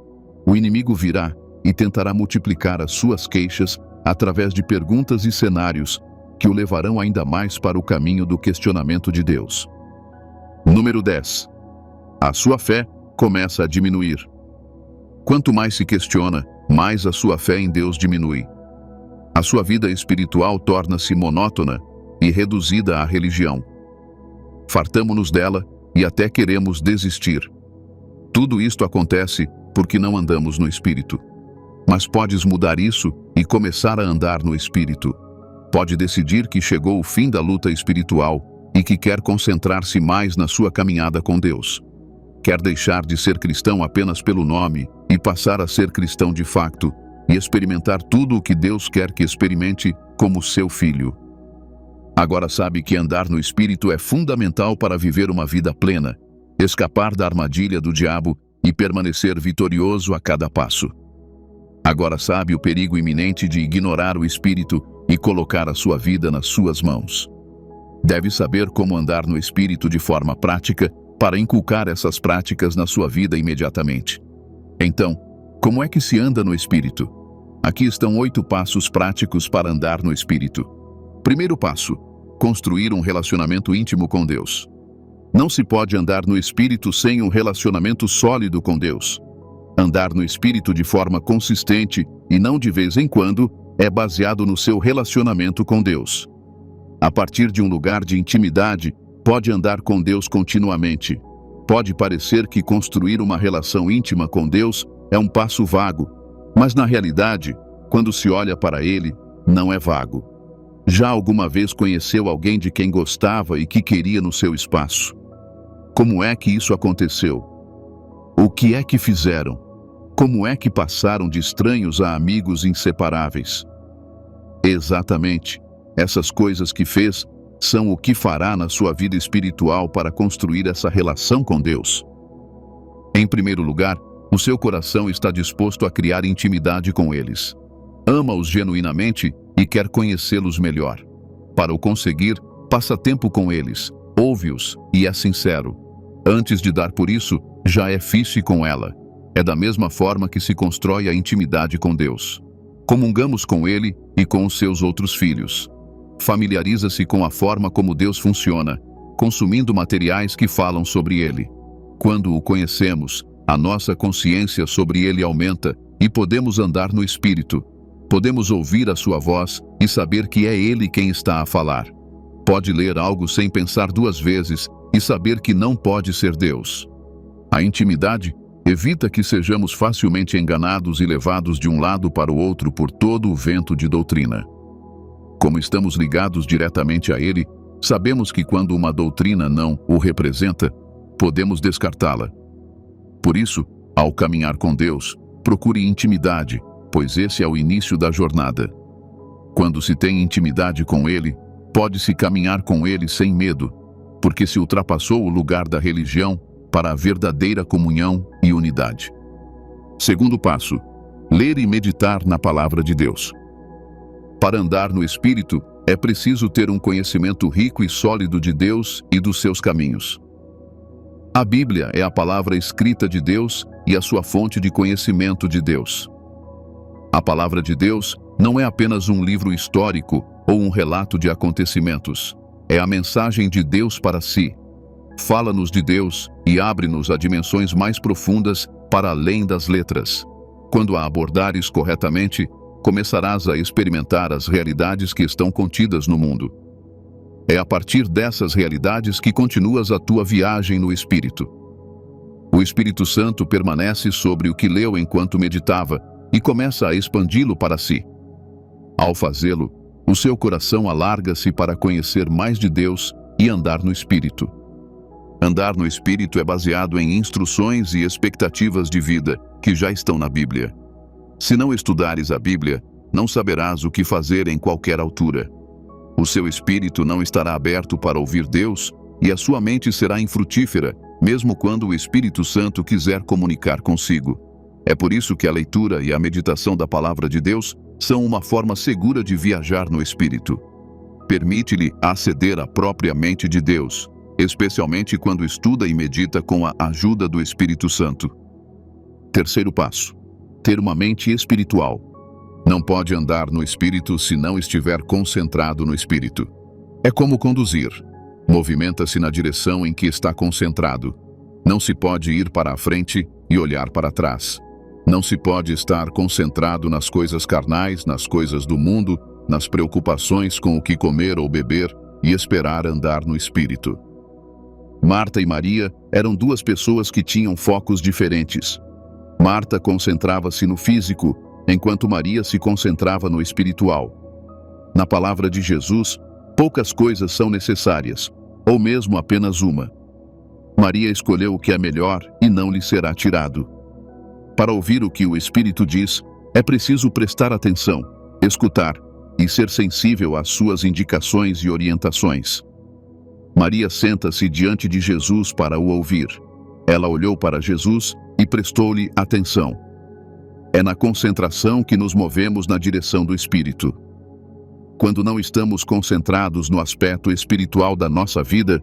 o inimigo virá e tentará multiplicar as suas queixas através de perguntas e cenários que o levarão ainda mais para o caminho do questionamento de Deus. Número 10. A sua fé começa a diminuir. Quanto mais se questiona, mais a sua fé em Deus diminui. A sua vida espiritual torna-se monótona e reduzida à religião. Fartamo-nos dela e até queremos desistir. Tudo isto acontece porque não andamos no Espírito. Mas podes mudar isso e começar a andar no Espírito. Pode decidir que chegou o fim da luta espiritual e que quer concentrar-se mais na sua caminhada com Deus. Quer deixar de ser cristão apenas pelo nome e passar a ser cristão de facto e experimentar tudo o que Deus quer que experimente como seu filho. Agora sabe que andar no Espírito é fundamental para viver uma vida plena, escapar da armadilha do diabo e permanecer vitorioso a cada passo. Agora sabe o perigo iminente de ignorar o Espírito e colocar a sua vida nas suas mãos. Deve saber como andar no Espírito de forma prática para inculcar essas práticas na sua vida imediatamente. Então, como é que se anda no Espírito? Aqui estão 8 passos práticos para andar no Espírito. Primeiro passo: construir um relacionamento íntimo com Deus. Não se pode andar no Espírito sem um relacionamento sólido com Deus. Andar no Espírito de forma consistente e não de vez em quando é baseado no seu relacionamento com Deus. A partir de um lugar de intimidade, pode andar com Deus continuamente. Pode parecer que construir uma relação íntima com Deus é um passo vago, mas na realidade, quando se olha para Ele, não é vago. Já alguma vez conheceu alguém de quem gostava e que queria no seu espaço? Como é que isso aconteceu? O que é que fizeram? Como é que passaram de estranhos a amigos inseparáveis? Exatamente, essas coisas que fez são o que fará na sua vida espiritual para construir essa relação com Deus. Em primeiro lugar, o seu coração está disposto a criar intimidade com eles. Ama-os genuinamente e quer conhecê-los melhor. Para o conseguir, passa tempo com eles, ouve-os e é sincero. Antes de dar por isso, já é fiche com ela. É da mesma forma que se constrói a intimidade com Deus. Comungamos com Ele e com os seus outros filhos. Familiariza-se com a forma como Deus funciona, consumindo materiais que falam sobre Ele. Quando o conhecemos, a nossa consciência sobre Ele aumenta e podemos andar no Espírito. Podemos ouvir a sua voz e saber que é Ele quem está a falar. Pode ler algo sem pensar 2 vezes e saber que não pode ser Deus. A intimidade evita que sejamos facilmente enganados e levados de um lado para o outro por todo o vento de doutrina. Como estamos ligados diretamente a Ele, sabemos que quando uma doutrina não o representa, podemos descartá-la. Por isso, ao caminhar com Deus, procure intimidade, pois esse é o início da jornada. Quando se tem intimidade com Ele, pode-se caminhar com Ele sem medo, porque se ultrapassou o lugar da religião para a verdadeira comunhão e unidade. Segundo passo: ler e meditar na Palavra de Deus. Para andar no Espírito, é preciso ter um conhecimento rico e sólido de Deus e dos seus caminhos. A Bíblia é a palavra escrita de Deus e a sua fonte de conhecimento de Deus. A Palavra de Deus não é apenas um livro histórico ou um relato de acontecimentos. É a mensagem de Deus para si. Fala-nos de Deus e abre-nos a dimensões mais profundas para além das letras. Quando a abordares corretamente, começarás a experimentar as realidades que estão contidas no mundo. É a partir dessas realidades que continuas a tua viagem no Espírito. O Espírito Santo permanece sobre o que leu enquanto meditava e começa a expandi-lo para si. Ao fazê-lo, o seu coração alarga-se para conhecer mais de Deus e andar no Espírito. Andar no Espírito é baseado em instruções e expectativas de vida que já estão na Bíblia. Se não estudares a Bíblia, não saberás o que fazer em qualquer altura. O seu espírito não estará aberto para ouvir Deus e a sua mente será infrutífera, mesmo quando o Espírito Santo quiser comunicar consigo. É por isso que a leitura e a meditação da Palavra de Deus são uma forma segura de viajar no Espírito. Permite-lhe aceder à própria mente de Deus, especialmente quando estuda e medita com a ajuda do Espírito Santo. Terceiro passo: ter uma mente espiritual. Não pode andar no Espírito se não estiver concentrado no Espírito. É como conduzir. Movimenta-se na direção em que está concentrado. Não se pode ir para a frente e olhar para trás. Não se pode estar concentrado nas coisas carnais, nas coisas do mundo, nas preocupações com o que comer ou beber e esperar andar no Espírito. Marta e Maria eram duas pessoas que tinham focos diferentes. Marta concentrava-se no físico, enquanto Maria se concentrava no espiritual. Na palavra de Jesus, poucas coisas são necessárias, ou mesmo apenas uma. Maria escolheu o que é melhor e não lhe será tirado. Para ouvir o que o Espírito diz, é preciso prestar atenção, escutar e ser sensível às suas indicações e orientações. Maria senta-se diante de Jesus para o ouvir. Ela olhou para Jesus e prestou-lhe atenção. É na concentração que nos movemos na direção do Espírito. Quando não estamos concentrados no aspecto espiritual da nossa vida,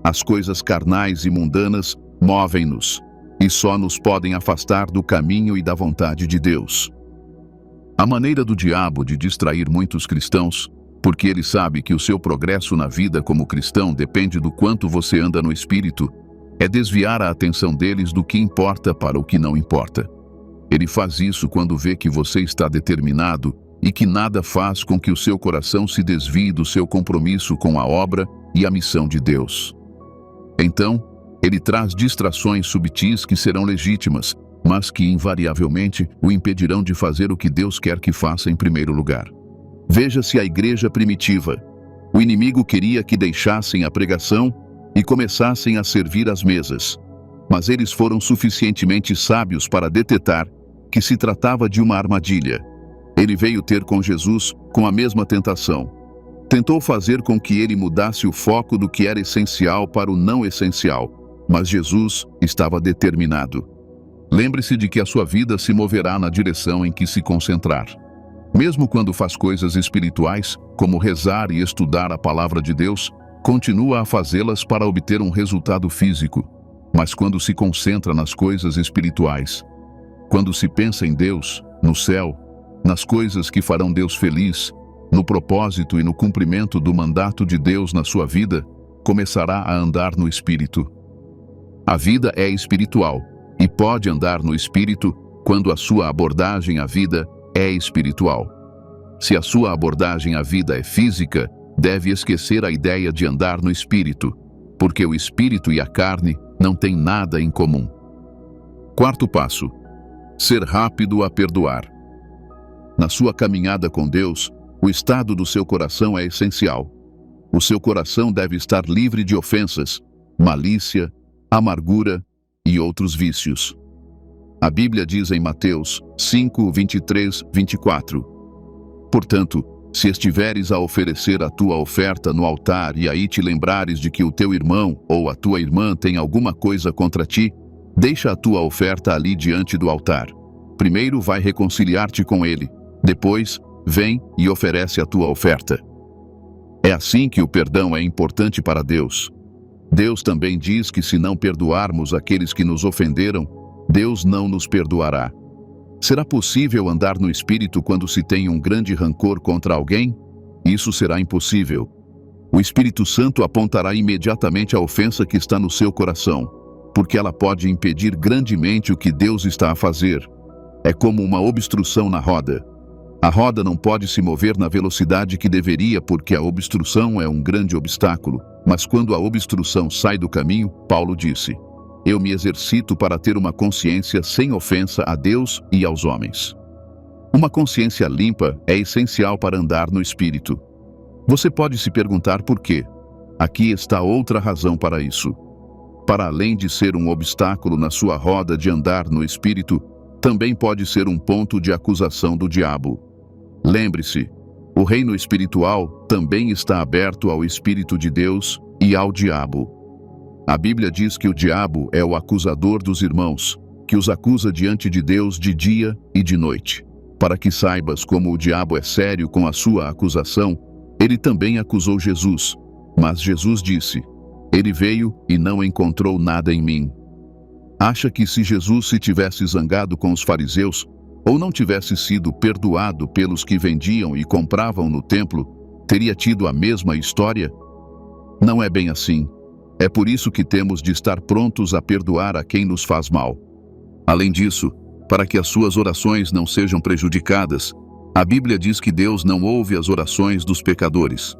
as coisas carnais e mundanas movem-nos e só nos podem afastar do caminho e da vontade de Deus. A maneira do diabo de distrair muitos cristãos, porque ele sabe que o seu progresso na vida como cristão depende do quanto você anda no Espírito, é desviar a atenção deles do que importa para o que não importa. Ele faz isso quando vê que você está determinado e que nada faz com que o seu coração se desvie do seu compromisso com a obra e a missão de Deus. Então, ele traz distrações subtis que serão legítimas, mas que invariavelmente o impedirão de fazer o que Deus quer que faça em primeiro lugar. Veja-se a igreja primitiva. O inimigo queria que deixassem a pregação e começassem a servir às mesas. Mas eles foram suficientemente sábios para detectar que se tratava de uma armadilha. Ele veio ter com Jesus com a mesma tentação. Tentou fazer com que ele mudasse o foco do que era essencial para o não essencial, mas Jesus estava determinado. Lembre-se de que a sua vida se moverá na direção em que se concentrar. Mesmo quando faz coisas espirituais, como rezar e estudar a palavra de Deus, continua a fazê-las para obter um resultado físico. Mas quando se concentra nas coisas espirituais, quando se pensa em Deus, no céu, nas coisas que farão Deus feliz, no propósito e no cumprimento do mandato de Deus na sua vida, começará a andar no Espírito. A vida é espiritual e pode andar no Espírito quando a sua abordagem à vida é espiritual. Se a sua abordagem à vida é física, deve esquecer a ideia de andar no Espírito, porque o Espírito e a carne não têm nada em comum. Quarto passo: ser rápido a perdoar. Na sua caminhada com Deus, o estado do seu coração é essencial. O seu coração deve estar livre de ofensas, malícia, amargura e outros vícios. A Bíblia diz em Mateus 5, 23, 24: Portanto, se estiveres a oferecer a tua oferta no altar e aí te lembrares de que o teu irmão ou a tua irmã tem alguma coisa contra ti, deixa a tua oferta ali diante do altar. Primeiro vai reconciliar-te com ele, depois vem e oferece a tua oferta. É assim que o perdão é importante para Deus. Deus também diz que se não perdoarmos aqueles que nos ofenderam, Deus não nos perdoará. Será possível andar no Espírito quando se tem um grande rancor contra alguém? Isso será impossível. O Espírito Santo apontará imediatamente a ofensa que está no seu coração, porque ela pode impedir grandemente o que Deus está a fazer. É como uma obstrução na roda. A roda não pode se mover na velocidade que deveria porque a obstrução é um grande obstáculo. Mas quando a obstrução sai do caminho, Paulo disse: Eu me exercito para ter uma consciência sem ofensa a Deus e aos homens. Uma consciência limpa é essencial para andar no Espírito. Você pode se perguntar por quê. Aqui está outra razão para isso. Para além de ser um obstáculo na sua roda de andar no Espírito, também pode ser um ponto de acusação do diabo. Lembre-se, o reino espiritual também está aberto ao Espírito de Deus e ao diabo. A Bíblia diz que o diabo é o acusador dos irmãos, que os acusa diante de Deus de dia e de noite. Para que saibas como o diabo é sério com a sua acusação, ele também acusou Jesus. Mas Jesus disse: ele veio e não encontrou nada em mim. Acha que se Jesus se tivesse zangado com os fariseus, ou não tivesse sido perdoado pelos que vendiam e compravam no templo, teria tido a mesma história? Não é bem assim. É por isso que temos de estar prontos a perdoar a quem nos faz mal. Além disso, para que as suas orações não sejam prejudicadas, a Bíblia diz que Deus não ouve as orações dos pecadores.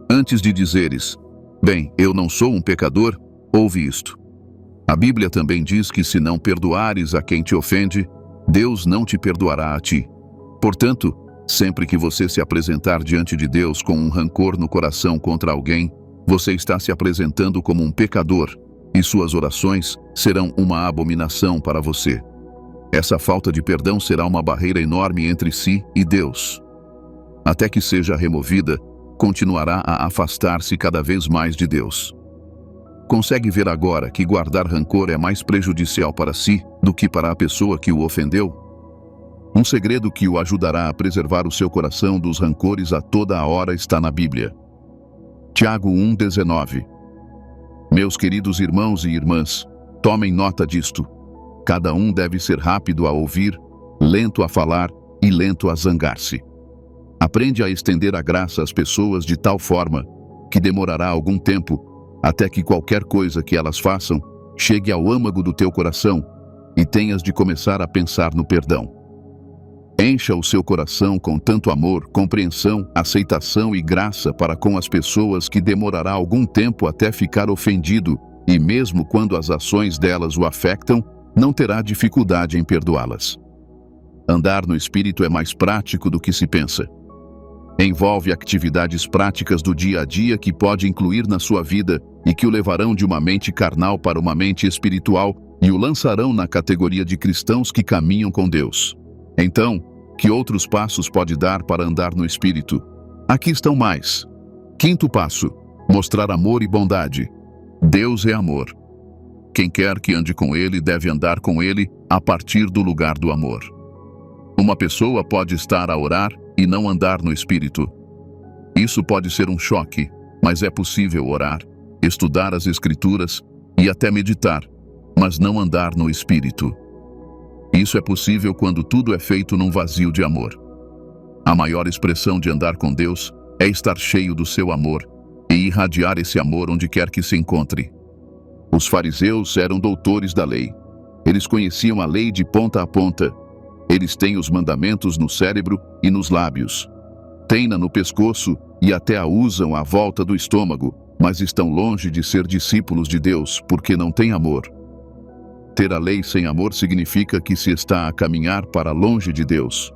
Antes de dizeres: bem, eu não sou um pecador, ouve isto. A Bíblia também diz que se não perdoares a quem te ofende, Deus não te perdoará a ti. Portanto, sempre que você se apresentar diante de Deus com um rancor no coração contra alguém, você está se apresentando como um pecador, e suas orações serão uma abominação para você. Essa falta de perdão será uma barreira enorme entre si e Deus. Até que seja removida, continuará a afastar-se cada vez mais de Deus. Consegue ver agora que guardar rancor é mais prejudicial para si do que para a pessoa que o ofendeu? Um segredo que o ajudará a preservar o seu coração dos rancores a toda a hora está na Bíblia. Tiago 1,19. Meus queridos irmãos e irmãs, tomem nota disto. Cada um deve ser rápido a ouvir, lento a falar e lento a zangar-se. Aprende a estender a graça às pessoas de tal forma que demorará algum tempo até que qualquer coisa que elas façam chegue ao âmago do teu coração e tenhas de começar a pensar no perdão. Encha o seu coração com tanto amor, compreensão, aceitação e graça para com as pessoas que demorará algum tempo até ficar ofendido, e mesmo quando as ações delas o afetam, não terá dificuldade em perdoá-las. Andar no Espírito é mais prático do que se pensa. Envolve atividades práticas do dia a dia que pode incluir na sua vida e que o levarão de uma mente carnal para uma mente espiritual e o lançarão na categoria de cristãos que caminham com Deus. Então, que outros passos pode dar para andar no Espírito? Aqui estão mais. 5º passo: mostrar amor e bondade. Deus é amor. Quem quer que ande com Ele deve andar com Ele a partir do lugar do amor. Uma pessoa pode estar a orar e não andar no Espírito. Isso pode ser um choque, mas é possível orar, estudar as Escrituras e até meditar, mas não andar no Espírito. Isso é possível quando tudo é feito num vazio de amor. A maior expressão de andar com Deus é estar cheio do seu amor e irradiar esse amor onde quer que se encontre. Os fariseus eram doutores da lei. Eles conheciam a lei de ponta a ponta. Eles têm os mandamentos no cérebro e nos lábios. Têm-na no pescoço e até a usam à volta do estômago, mas estão longe de ser discípulos de Deus porque não têm amor. Ter a lei sem amor significa que se está a caminhar para longe de Deus.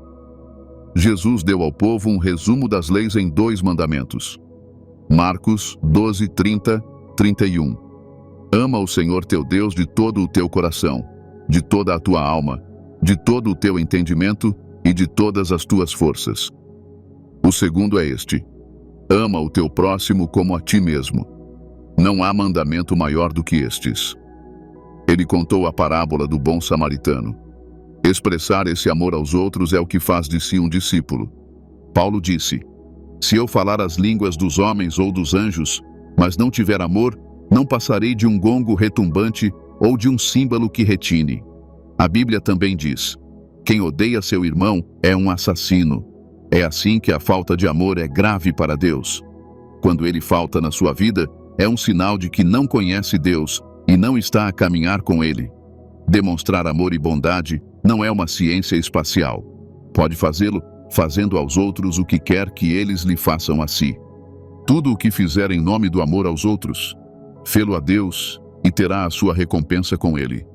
Jesus deu ao povo um resumo das leis em 2 mandamentos. Marcos 12, 30, 31. Ama o Senhor teu Deus de todo o teu coração, de toda a tua alma, de todo o teu entendimento e de todas as tuas forças. O segundo é este: ama o teu próximo como a ti mesmo. Não há mandamento maior do que estes. Ele contou a parábola do bom samaritano. Expressar esse amor aos outros é o que faz de si um discípulo. Paulo disse: se eu falar as línguas dos homens ou dos anjos, mas não tiver amor, não passarei de um gongo retumbante ou de um símbolo que retine. A Bíblia também diz: quem odeia seu irmão é um assassino. É assim que a falta de amor é grave para Deus. Quando ele falta na sua vida, é um sinal de que não conhece Deus e não está a caminhar com Ele. Demonstrar amor e bondade não é uma ciência espacial. Pode fazê-lo fazendo aos outros o que quer que eles lhe façam a si. Tudo o que fizer em nome do amor aos outros, fê-lo a Deus e terá a sua recompensa com Ele.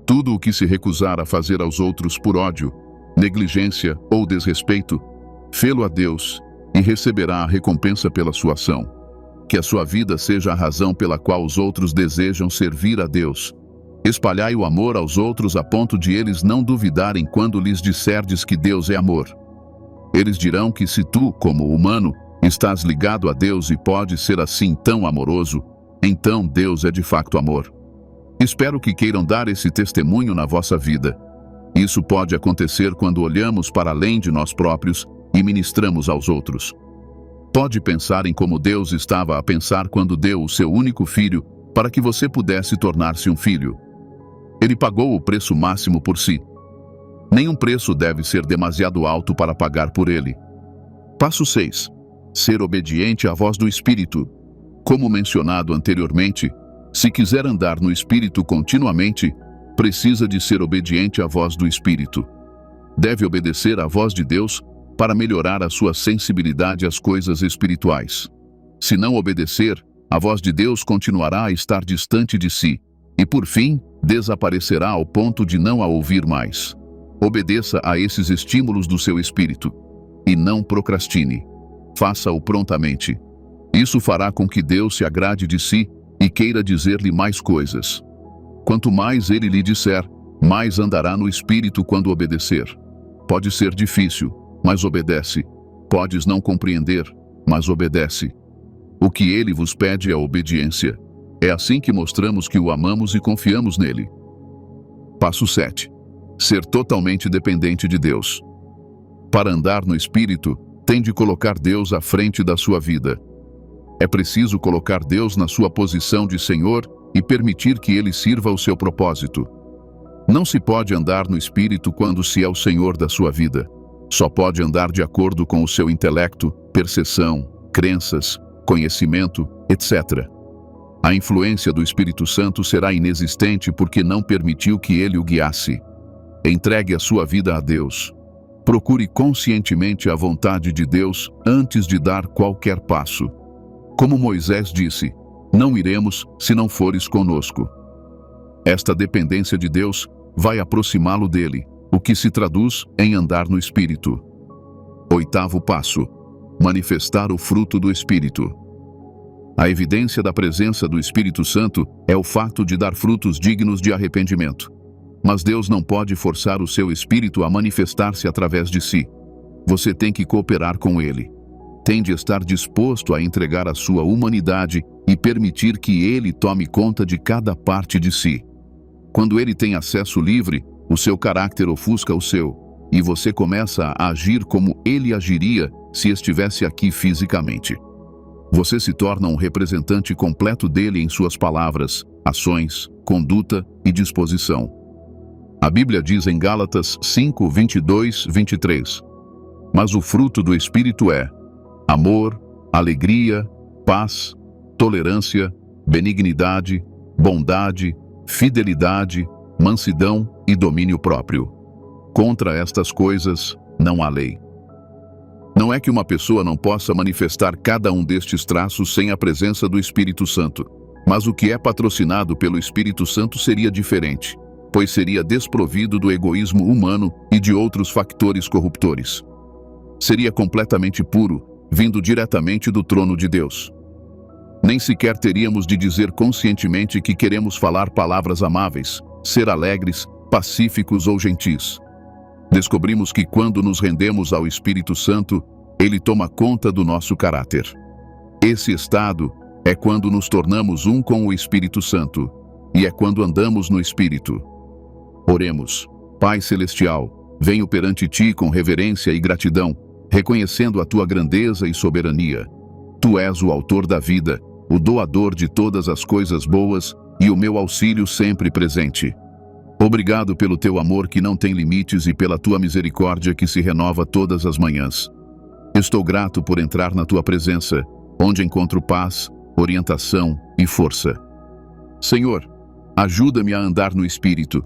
Tudo o que se recusar a fazer aos outros por ódio, negligência ou desrespeito, fê-lo a Deus e receberá a recompensa pela sua ação. Que a sua vida seja a razão pela qual os outros desejam servir a Deus. Espalhai o amor aos outros a ponto de eles não duvidarem quando lhes disserdes que Deus é amor. Eles dirão que se tu, como humano, estás ligado a Deus e pode ser assim tão amoroso, então Deus é de facto amor. Espero que queiram dar esse testemunho na vossa vida. Isso pode acontecer quando olhamos para além de nós próprios e ministramos aos outros. Pode pensar em como Deus estava a pensar quando deu o seu único filho para que você pudesse tornar-se um filho. Ele pagou o preço máximo por si. Nenhum preço deve ser demasiado alto para pagar por ele. Passo 6. Ser obediente à voz do Espírito. Como mencionado anteriormente, se quiser andar no Espírito continuamente, precisa de ser obediente à voz do Espírito. Deve obedecer à voz de Deus para melhorar a sua sensibilidade às coisas espirituais. Se não obedecer, a voz de Deus continuará a estar distante de si e, por fim, desaparecerá ao ponto de não a ouvir mais. Obedeça a esses estímulos do seu espírito e não procrastine. Faça-o prontamente. Isso fará com que Deus se agrade de si e queira dizer-lhe mais coisas. Quanto mais ele lhe disser, mais andará no espírito quando obedecer. Pode ser difícil, mas obedece. Podes não compreender, mas obedece. O que ele vos pede é obediência. É assim que mostramos que o amamos e confiamos nele. Passo 7. Ser totalmente dependente de Deus. Para andar no Espírito, tem de colocar Deus à frente da sua vida. É preciso colocar Deus na sua posição de Senhor e permitir que Ele sirva o seu propósito. Não se pode andar no Espírito quando se é o Senhor da sua vida. Só pode andar de acordo com o seu intelecto, percepção, crenças, conhecimento, etc. A influência do Espírito Santo será inexistente porque não permitiu que ele o guiasse. Entregue a sua vida a Deus. Procure conscientemente a vontade de Deus antes de dar qualquer passo. Como Moisés disse, não iremos se não fores conosco. Esta dependência de Deus vai aproximá-lo dele, o que se traduz em andar no Espírito. 8º passo: manifestar o fruto do Espírito. A evidência da presença do Espírito Santo é o fato de dar frutos dignos de arrependimento. Mas Deus não pode forçar o seu Espírito a manifestar-se através de si. Você tem que cooperar com ele. Tem de estar disposto a entregar a sua humanidade e permitir que ele tome conta de cada parte de si. Quando ele tem acesso livre, o seu caráter ofusca o seu, e você começa a agir como ele agiria se estivesse aqui fisicamente. Você se torna um representante completo dele em suas palavras, ações, conduta e disposição. A Bíblia diz em Gálatas 5, 22, 23: Mas o fruto do Espírito é amor, alegria, paz, tolerância, benignidade, bondade, fidelidade, mansidão e domínio próprio. Contra estas coisas não há lei. Não é que uma pessoa não possa manifestar cada um destes traços sem a presença do Espírito Santo, mas o que é patrocinado pelo Espírito Santo seria diferente, pois seria desprovido do egoísmo humano e de outros factores corruptores. Seria completamente puro, vindo diretamente do trono de Deus. Nem sequer teríamos de dizer conscientemente que queremos falar palavras amáveis, ser alegres, pacíficos ou gentis. Descobrimos que quando nos rendemos ao Espírito Santo, ele toma conta do nosso caráter. Esse estado é quando nos tornamos um com o Espírito Santo, e é quando andamos no Espírito. Oremos. Pai Celestial, venho perante Ti com reverência e gratidão, reconhecendo a Tua grandeza e soberania. Tu és o autor da vida, o doador de todas as coisas boas e o meu auxílio sempre presente. Obrigado pelo Teu amor que não tem limites e pela Tua misericórdia que se renova todas as manhãs. Estou grato por entrar na Tua presença, onde encontro paz, orientação e força. Senhor, ajuda-me a andar no Espírito.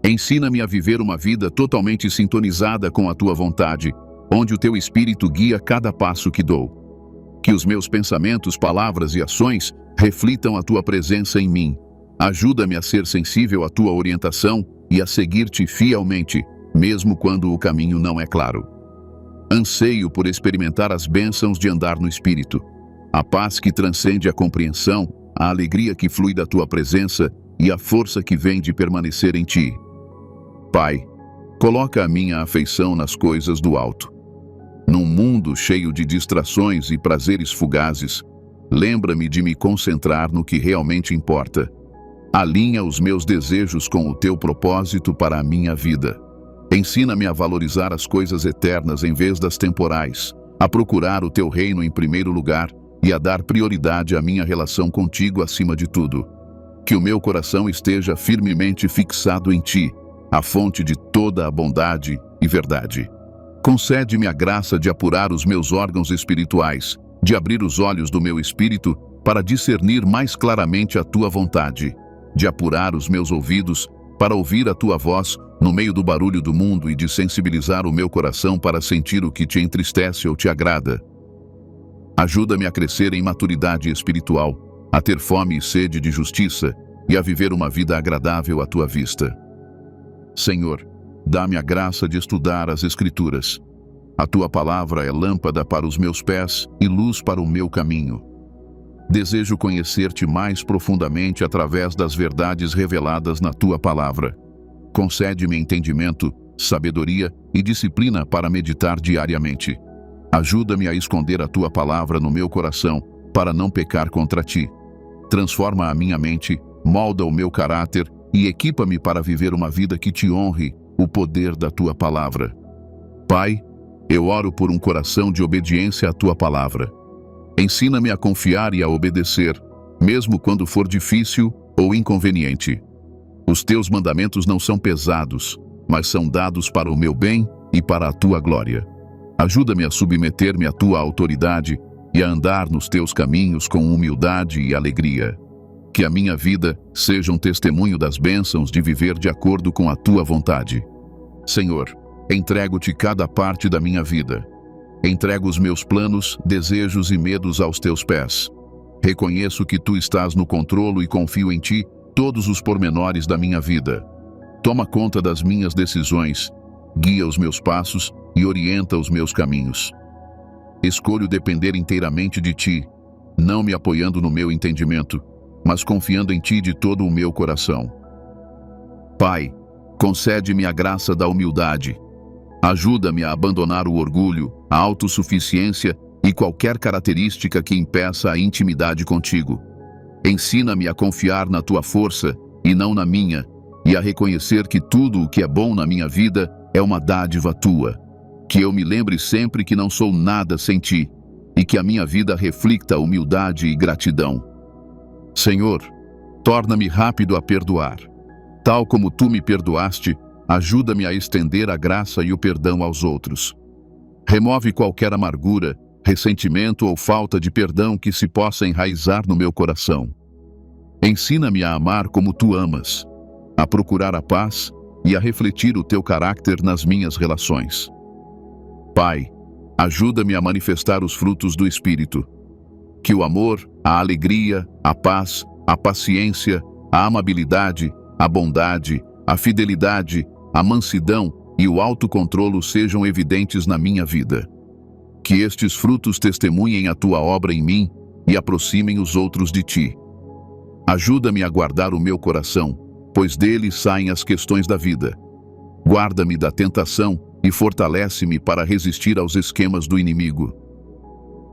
Ensina-me a viver uma vida totalmente sintonizada com a Tua vontade, onde o Teu Espírito guia cada passo que dou. Que os meus pensamentos, palavras e ações reflitam a Tua presença em mim. Ajuda-me a ser sensível à Tua orientação e a seguir-Te fielmente, mesmo quando o caminho não é claro. Anseio por experimentar as bênçãos de andar no Espírito, a paz que transcende a compreensão, a alegria que flui da Tua presença e a força que vem de permanecer em Ti. Pai, coloca a minha afeição nas coisas do alto. Num mundo cheio de distrações e prazeres fugazes, lembra-me de me concentrar no que realmente importa. Alinha os meus desejos com o teu propósito para a minha vida. Ensina-me a valorizar as coisas eternas em vez das temporais, a procurar o teu reino em primeiro lugar e a dar prioridade à minha relação contigo acima de tudo. Que o meu coração esteja firmemente fixado em ti, a fonte de toda a bondade e verdade. Concede-me a graça de apurar os meus órgãos espirituais, de abrir os olhos do meu espírito para discernir mais claramente a tua vontade, de apurar os meus ouvidos para ouvir a tua voz no meio do barulho do mundo e de sensibilizar o meu coração para sentir o que te entristece ou te agrada. Ajuda-me a crescer em maturidade espiritual, a ter fome e sede de justiça e a viver uma vida agradável à tua vista. Senhor, dá-me a graça de estudar as Escrituras. A tua palavra é lâmpada para os meus pés e luz para o meu caminho. Desejo conhecer-te mais profundamente através das verdades reveladas na tua palavra. Concede-me entendimento, sabedoria e disciplina para meditar diariamente. Ajuda-me a esconder a tua palavra no meu coração para não pecar contra ti. Transforma a minha mente, molda o meu caráter e equipa-me para viver uma vida que te honre o poder da tua palavra. Pai, eu oro por um coração de obediência à tua palavra. Ensina-me a confiar e a obedecer, mesmo quando for difícil ou inconveniente. Os teus mandamentos não são pesados, mas são dados para o meu bem e para a tua glória. Ajuda-me a submeter-me à tua autoridade e a andar nos teus caminhos com humildade e alegria. Que a minha vida seja um testemunho das bênçãos de viver de acordo com a tua vontade. Senhor, entrego-te cada parte da minha vida. Entrego os meus planos, desejos e medos aos teus pés. Reconheço que tu estás no controle e confio em ti todos os pormenores da minha vida. Toma conta das minhas decisões, guia os meus passos e orienta os meus caminhos. Escolho depender inteiramente de ti, não me apoiando no meu entendimento, mas confiando em ti de todo o meu coração. Pai, concede-me a graça da humildade. Ajuda-me a abandonar o orgulho, a autossuficiência e qualquer característica que impeça a intimidade contigo. Ensina-me a confiar na tua força e não na minha, e a reconhecer que tudo o que é bom na minha vida é uma dádiva tua. Que eu me lembre sempre que não sou nada sem ti, e que a minha vida reflita humildade e gratidão. Senhor, torna-me rápido a perdoar. Tal como tu me perdoaste, ajuda-me a estender a graça e o perdão aos outros. Remove qualquer amargura, ressentimento ou falta de perdão que se possa enraizar no meu coração. Ensina-me a amar como tu amas, a procurar a paz e a refletir o teu caráter nas minhas relações. Pai, ajuda-me a manifestar os frutos do Espírito. Que o amor, a alegria, a paz, a paciência, a amabilidade, a bondade, a fidelidade, a mansidão e o autocontrolo sejam evidentes na minha vida. Que estes frutos testemunhem a tua obra em mim e aproximem os outros de ti. Ajuda-me a guardar o meu coração, pois dele saem as questões da vida. Guarda-me da tentação e fortalece-me para resistir aos esquemas do inimigo.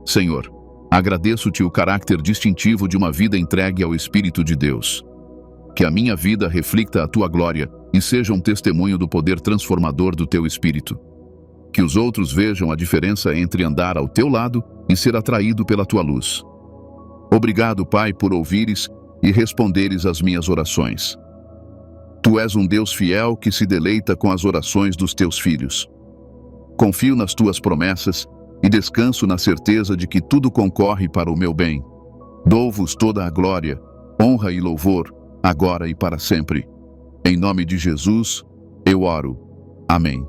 Senhor, agradeço-te o caráter distintivo de uma vida entregue ao Espírito de Deus. Que a minha vida reflita a tua glória e seja um testemunho do poder transformador do teu Espírito. Que os outros vejam a diferença entre andar ao teu lado e ser atraído pela tua luz. Obrigado, Pai, por ouvires e responderes às minhas orações. Tu és um Deus fiel que se deleita com as orações dos teus filhos. Confio nas tuas promessas e descanso na certeza de que tudo concorre para o meu bem. Dou-vos toda a glória, honra e louvor, agora e para sempre. Em nome de Jesus, eu oro. Amém.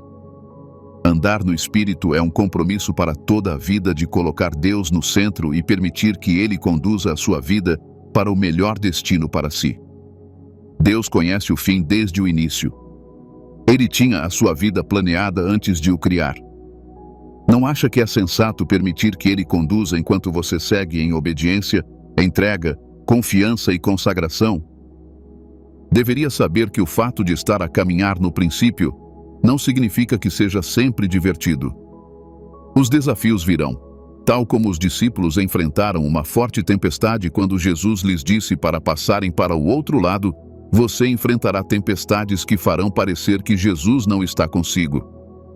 Andar no Espírito é um compromisso para toda a vida de colocar Deus no centro e permitir que Ele conduza a sua vida para o melhor destino para si. Deus conhece o fim desde o início. Ele tinha a sua vida planeada antes de o criar. Não acha que é sensato permitir que Ele conduza enquanto você segue em obediência, entrega, confiança e consagração? Deveria saber que o fato de estar a caminhar no princípio não significa que seja sempre divertido. Os desafios virão, Tal como os discípulos enfrentaram uma forte tempestade quando Jesus lhes disse para passarem para o outro lado, você enfrentará tempestades que farão parecer que Jesus não está consigo.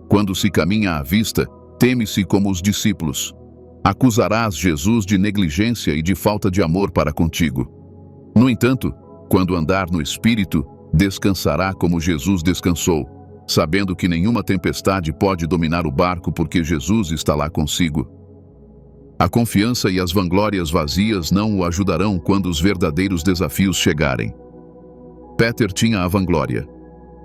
Quando se caminha à vista, teme-se como os discípulos. Acusarás Jesus de negligência e de falta de amor para contigo. No entanto, quando andar no Espírito, descansará como Jesus descansou, sabendo que nenhuma tempestade pode dominar o barco porque Jesus está lá consigo. A confiança e as vanglórias vazias não o ajudarão quando os verdadeiros desafios chegarem. Peter tinha a vanglória.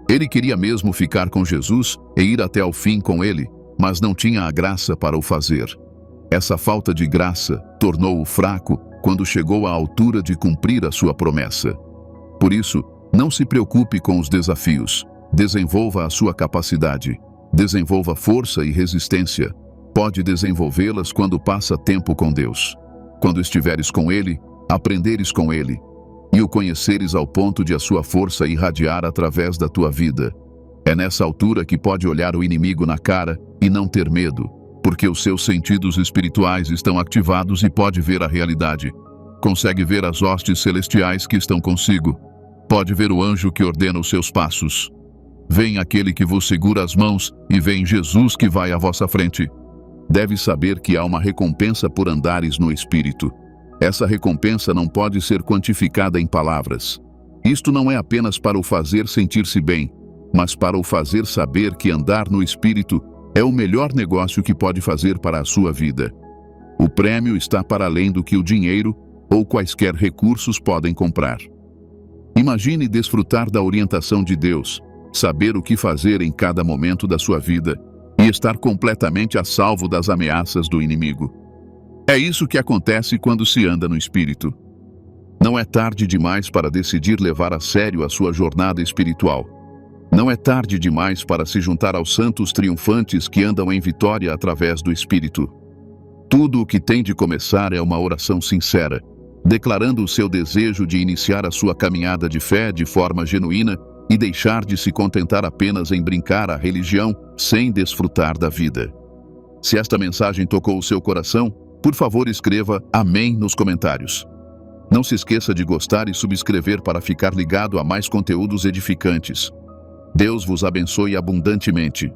Ele queria mesmo ficar com Jesus e ir até ao fim com ele, mas não tinha a graça para o fazer. Essa falta de graça tornou-o fraco quando chegou à altura de cumprir a sua promessa. Por isso, não se preocupe com os desafios. Desenvolva a sua capacidade. Desenvolva força e resistência. Pode desenvolvê-las quando passa tempo com Deus. Quando estiveres com Ele, aprenderes com Ele, e o conheceres ao ponto de a sua força irradiar através da tua vida. É nessa altura que pode olhar o inimigo na cara e não ter medo, porque os seus sentidos espirituais estão ativados e pode ver a realidade. Consegue ver as hostes celestiais que estão consigo. Pode ver o anjo que ordena os seus passos. Vem aquele que vos segura as mãos e vem Jesus que vai à vossa frente. Deve saber que há uma recompensa por andares no Espírito. Essa recompensa não pode ser quantificada em palavras. Isto não é apenas para o fazer sentir-se bem, mas para o fazer saber que andar no Espírito é o melhor negócio que pode fazer para a sua vida. O prêmio está para além do que o dinheiro ou quaisquer recursos podem comprar. Imagine desfrutar da orientação de Deus, saber o que fazer em cada momento da sua vida e estar completamente a salvo das ameaças do inimigo. É isso que acontece quando se anda no Espírito. Não é tarde demais para decidir levar a sério a sua jornada espiritual. Não é tarde demais para se juntar aos santos triunfantes que andam em vitória através do Espírito. Tudo o que tem de começar é uma oração sincera, declarando o seu desejo de iniciar a sua caminhada de fé de forma genuína e deixar de se contentar apenas em brincar a religião sem desfrutar da vida. Se esta mensagem tocou o seu coração, por favor escreva Amém nos comentários. Não se esqueça de gostar e subscrever para ficar ligado a mais conteúdos edificantes. Deus vos abençoe abundantemente.